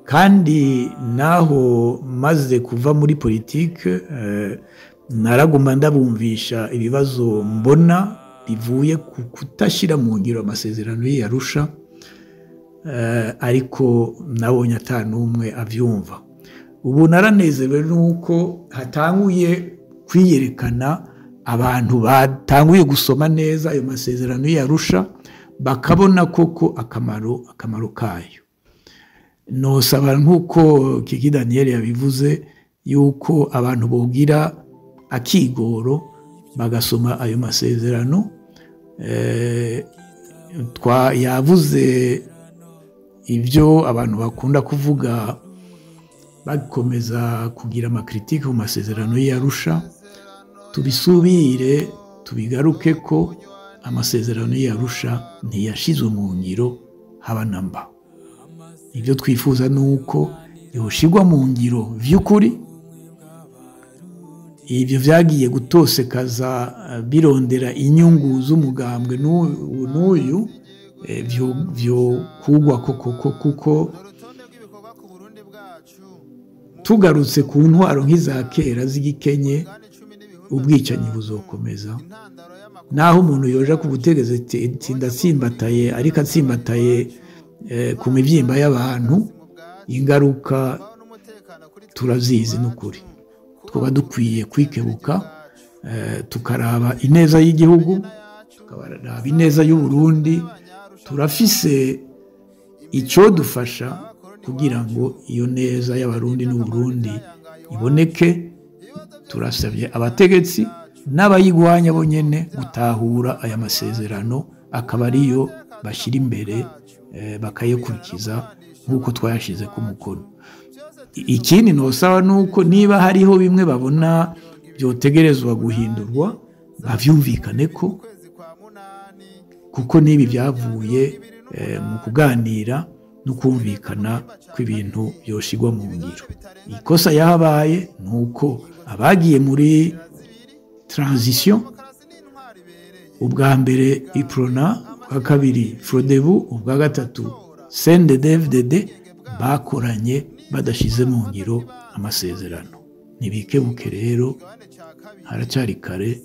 kandi naho maze kuva muri politike naraguma ndabumvisha ibibazo mbona bivuye kutashyira mu ngiro amasezerano y'Arusha, ariko nabonye atanumwe avyumva. Ubu naranezerewe nuko hatanguye kwiyerekana abantu batanguye gusoma neza ayo masezerano y'Arusha, bakabona koko akamaro kayo. Nosaba nk'uko Kiki Daniel yabivuze yuko abantu bogira akigoro bagasoma ayo masezerano. Yavuze ibyo abantu bakunda kuvuga bakomeza kugira amakritike mu masezerano y'Arusha, tubisubire tubigaruke ko amasezerano y'Arusha ntiyashizwe mu ngiro haba namba. Ibyo twifuza nuko yoshigwa mu ngiro vy'ukuri. Ibyo vyagiye gutosekaza birondera inyungu z'umugambwe n'uyu vyo kugwa kuko tugarutse ku ntwaro nk'iza kera z'igikenye, ubwicanyi buzokomeza. Naho umuntu yoja ku butegetsi ndatsimbataye, ariko atsimbataye ku mivyimba y'abantu, ingaruka turazizi n'ukuri. Twaba dukwiye kwikebuka, tukaraba ineza y'igihugu, tukaraba ineza y'Uburundi. Turafise icyo dufasha kugira ngo iyo neza y'Abarundi n'Uburundi iboneke. Turasabye abategetsi n'abayigwanya bonyene gutahura aya masezerano, akaba ariyo bashyira imbere bakayakurikiza nk'uko twayashize ku mukono. Ikindi nosaba nuko niba hariho bimwe babona byotegerezwa guhindurwa bavyumvikane ko kuko n'ibi byavuye mu kuganira no kumvikana kw'ibintu byoshigwa mu ngiro. Ikosa yahabaye nuko abagiye muri transition ubwa mbere iprona, ubwa kabiri frodebu, ubwa gatatu CNDD-FDD bakoranye badashize mu ngiro amasezerano. Nibikebuke rero haracyari kare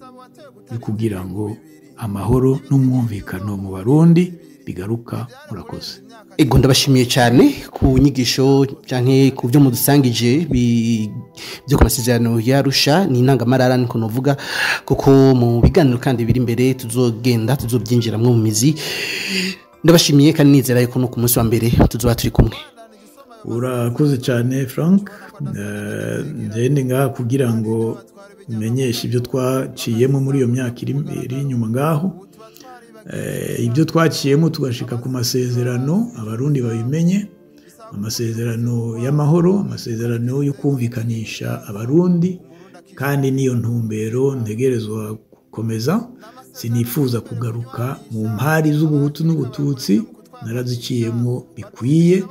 kugira ngo amahoro n'umwumvikano mu Barundi bigaruka. Murakoze. Ego ndabashimiye cyane ku nyigisho canke ku byo mudusangije byo ku masezerano yarusha ni intangamarara niko novuga kuko mu biganiro kandi biri imbere tuzobyinjiramwo mu mizi. Ndabashimiye kandi nizera yuko no ku munsi wa mbere tuzoba turi kumwe. Urakoze cyane Frank. Ndende ngaha kugira ngo menyeshe ibyo twaciyemo muri iyo myaka iri inyuma ngaho. Ibyo twaciyemo tugashika ku masezerano Abarundi babimenye, amasezerano y'amahoro, amasezerano yo kumvikanisha Abarundi, kandi niyo ntumbero ntegerezwa gukomeza. Sinifuza kugaruka mu mpari z'ubuhutu n'ubututsi, naraziciyemo bikwiye.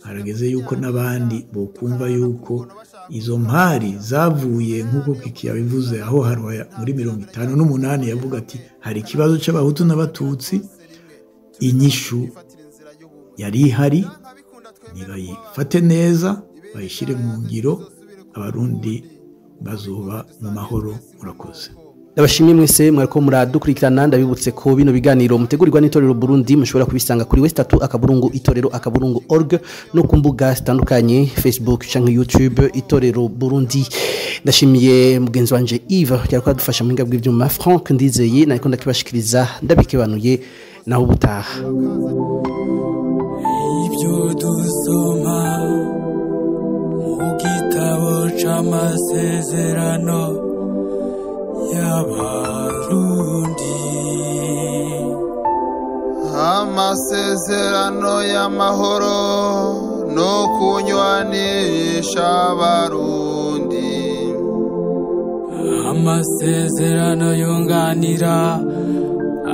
Harageze yuko n'abandi bokumva yuko izo mpari zavuye nk'uko Kiki yabivuze aho harwaya muri 58 yavuga ati hari ikibazo c'abahutu n'abatutsi, inyishu yari ihari, nibayifate neza bayishire mu ngiro, Abarundi bazoba mu mahoro. Murakoze. Ndabashimiye mwese mwariko muradukurikirana. Ndabibutse ko bino biganiro mutegurirwa n'itorero Burundi mushobora kubisanga kuri www.itorero.org no ku mbuga zitandukanye Facebook canke YouTube itorero Burundi. Ndashimiye mugenzi wanje Yves yariko adufasha mu ngabwe byuma. Frank Ndizeye nariko ndakibashikiriza ndabikebanuye naho ubutaha. Ibyo dusoma mu gitabo c'amasezerano y'Abarundi, amasezerano y'amahoro no kunywanisha Abarundi, amasezerano yunganira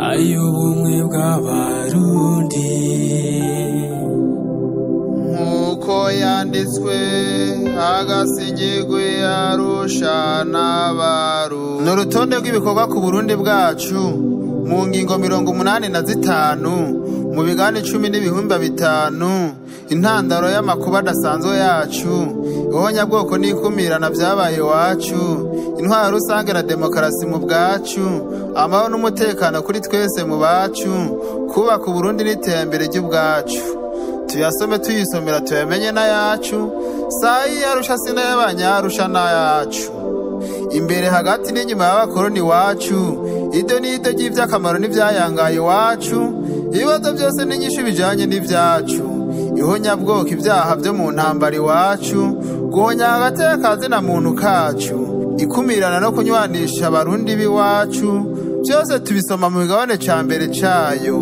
ay'ubumwe bw'Abarundi nk'uko yanditswe agasigirwe Arusha n'Abarundi. Ni urutonde rw'ibikorwa ku Burundi bwacu mu ngingo 85 mu bigani 10,500 intandaro y'amakuba adasanzwe yacu, ihonyabwoko n'ikumirana byabaye iwacu, intwaro rusange na demokarasi mu bwacu, amahoro n'umutekano kuri twese mu bacu, kubaka Burundi n'iterambere ry'ubwacu. Tuyasome tuyisomera tuyamenye n'ayacu, sayi yarusha sina y'abanyarusha n'ayacu. Imbere hagati n'inyuma y'abakoroni wacu, ido n'ido ry'ivy'akamaro n'ivyayangaye wacu, ibibazo byose n'inyishu bijanye n'ivyacu, ihonyabwoko ibyaha byo mu ntambara iwacu, guhonya agateka na muntu kacu, ikumirana no kunywanisha Abarundi b'iwacu, byose tubisoma mu bigabane ca mbere cayo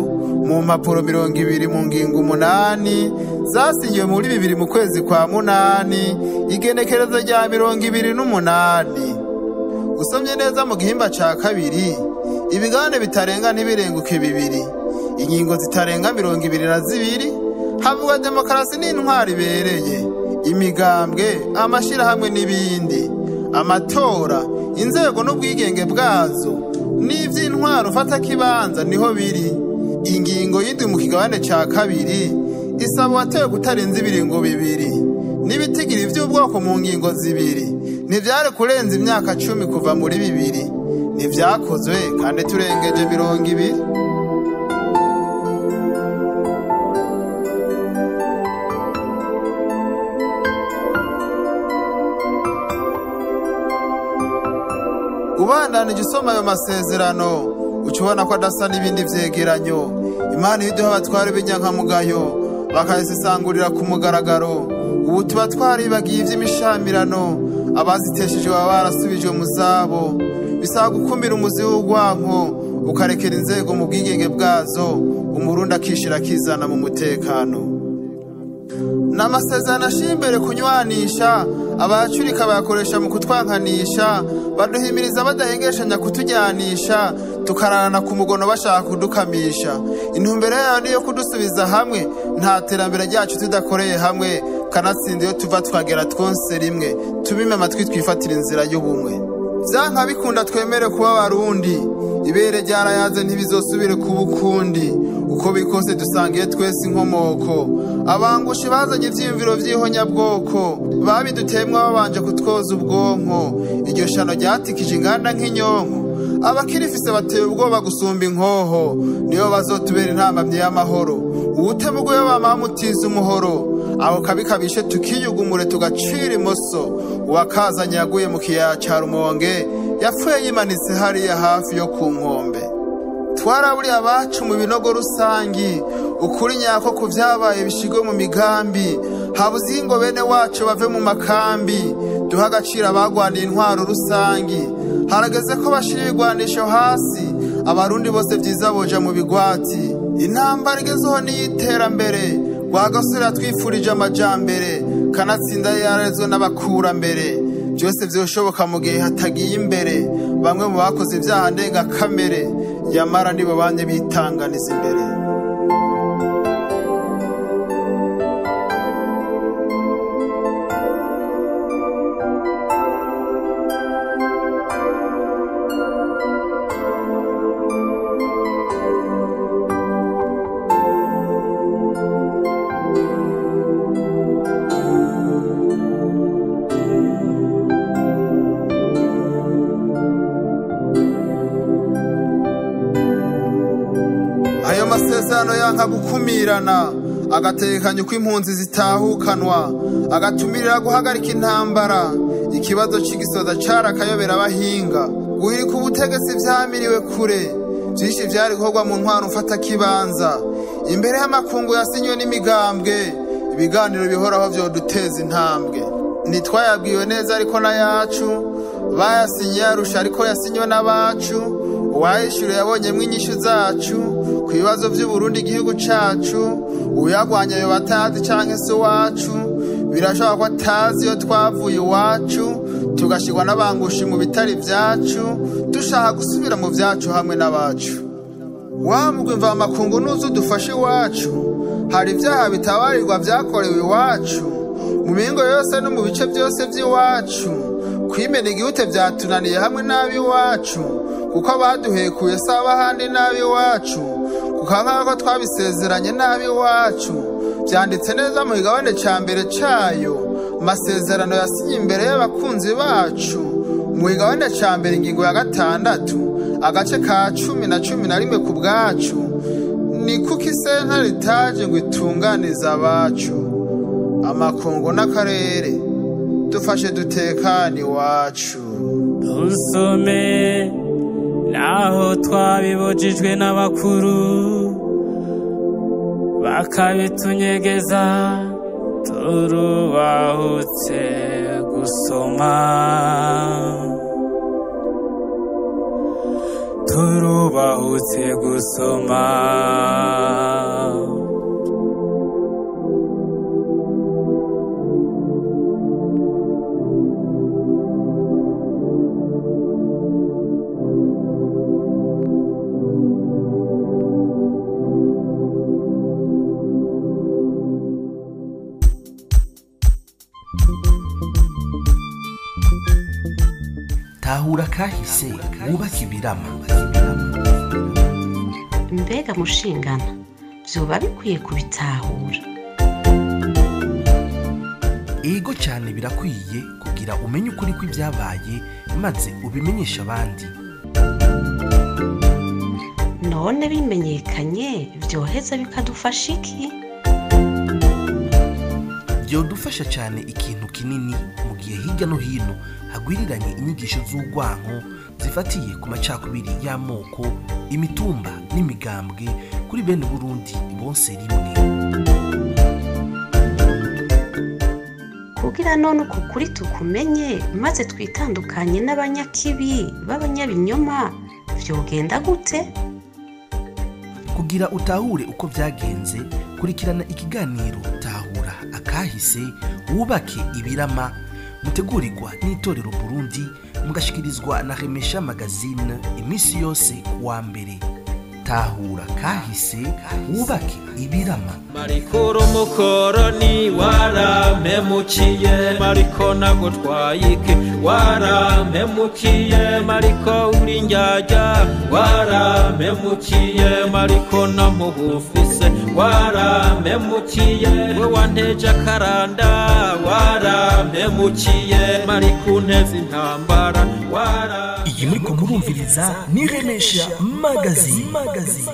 mu mpapuro 20 mu ngingo 8 zasinyiwe muri 2 mu kwezi kwa munani igenekerezo rya 28. Usomye neza mu gihimba ca kabiri ibigabane bitarenga ntibirenguke 2, ingingo zitarenga 22 havuga demokarasi n'intwaro ibereye, imigambwe, amashirahamwe n'ibindi, amatora, inzego n'ubwigenge bwazo n'ivy'intwaro fata kibanza niho biri. Ingingo y'indwi mu kigabane ca kabiri isaba watewe kutarenza ibiringo 2 n'ibitigiri vy'ubwoko mu ngingo 2 ntivyari kurenza imyaka 10 kuva muri 2, ntivyakozwe kandi turengeje 20. Ubandanije usoma ayo masezerano ucubona ko adasa n'ibindi vyegeranyo. Imana yiduha abatware b'inyankamugayo bakayisesangurira ku mugaragaro. Ubu tuba twaribagiye ivy'imishamirano, abazitesheje baba barasubijwe mu zabo. Bisaba gukumira umuzi w'urwanko ukarekera inzego mu bwigenge bwazo, Umurundi akishira akizana mu mutekano. n'amasezerano ashimbere kunywanisha abacurika bayakoresha mu kutwankanisha baduhimiriza badahengeshanya kutujyanisha tukararana ku mugono bashaka kudukamisha intumbero yayo niyo kudusubiza hamwe nta terambere ryacu tudakoreye hamwe kanatsinda iyo tuva twagera twonse rimwe tubime amatwi twifatira inzira y'ubumwe vyanka bikunda twemere kuba abarundi ibere ryarayaze ntibizosubire kuba ukundi uko bikose dusangiye twese inkomoko abangushi bazanye ivyiyumviro vy'ihonyabwoko babidutemwa babanje kutwoza ubwonko iryo shano ryatikije inganda nk'inyonko abakirifise bateye ubwoba gusumba inkoho niyo bazotubera intambamyi y'amahoro uwutemuguye bamamutiza umuhoro aho kabikabishe tukiyugumure tugacira imoso uwakazanye yaguye mu kiyaya ca Rumonge yapfuye yimanitse hariya hafi yo ku nkombe twaraburiye abacu mu binogo rusangi ukuri nyako ku vyabaye bishigwe mu migambi habuze ingo bene wacu bave mu makambi duha agaciro abagwaniye intwaro rusangi harageze ko bashira ibigwanisho hasi abarundi bose vyiza boja mu bigwati intambara igezeho n'iyiterambere rwagasore twifurije amajambere kanatsinda yarezwe n'abakurambere byose vyoshoboka mu gihe hatagiye imbere bamwe mu bakoze ivyaha ndenga kamere yamara nibo banye bitanganiza imbere amasezerano yanka gukumirana agatekanya uko impunzi zitahukanwa agatumirira guhagarika intambara ikibazo c'igisoza carakayobera abahinga guhirika ubutegetsi vyamiriwe kure vyinshi vyari gukorwa mu ntwaro mfata kibanza imbere y'amakungu yasinywe n'imigambwe ibiganiro bihoraho vyoduteza intambwe ntitwayabwiwe neza ariko na yacu bayasinye yarusha ariko yasinywe n'abacu uwayishyure yabonyemwo inyishu zacu ku bibazo vy'Uburundi igihugu cacu uyagwanya yo batazi canke se wacu birashobora ko atazi iyo twavuye iwacu tugashirwa n'abangushi mu bitari vyacu dushaka gusubira mu vyacu hamwe n'abacu wamugwe mva makungu nuzu dufashe iwacu hari ivyaha bitabarirwa vyakorewe iwacu mu mingo yose no mu bice byose vy'iwacu kwimena igihute vyatunaniye hamwe n'abi iwacu kuko abaduhekuye saba handi n'abi iwacu kukanka ko twabisezeranye n'abi iwacu vyanditse neza mu kigabane ca mbere cayo masezerano yasinye imbere y'abakunzi bacu mu kigabane ca mbere ingingo ya 6 agace ka 10 ku bwacu ni kuko isentare ritaje ngo itunganize abacu amakungu n'akarere dufashe dutekane iwacu dusome naho twabibojijwe n'abakuru bakabitunyegeza turubahutse gusoma turubahutse gusoma tahura kahise wubaka ibirama mbega mushingana vyoba bikwiye kubitahura ego cyane birakwiye kugira umenye ukuri kw'ibyabaye maze ubimenyesha abandi none bimenyekanye vyoheza bikadufasha iki byodufasha cyane ikintu kinini mu gihe hirya no hino hagwiriranye inyigisho z'urwanko zifatiye ku macakubiri y'amoko imitumba n'imigambwe kuri bene Burundi bonse rimwe kugira none uko kuri tukumenye maze twitandukanye n'abanyakibi b'abanyabinyoma vyogenda gute kugira utahure uko vyagenze kurikirana ikiganiro tahura akahise wubake ibirama mutegurirwa n'itorero Burundi mugashikirizwa na Remesha Magazine iminsi yose kuwa mbere. Tahura kahise wubake ibirama. Marikuru mukoroni warampemukiye, mariko nagutwayike warampemukiye, mariko uri indyarya warampemukiye, mariko namugufise warampemukiye, we wanteje akaranda warampemukiye, mariko unteze intambara iyi muriko murumviriza ni Remesha Magazine. Magazine.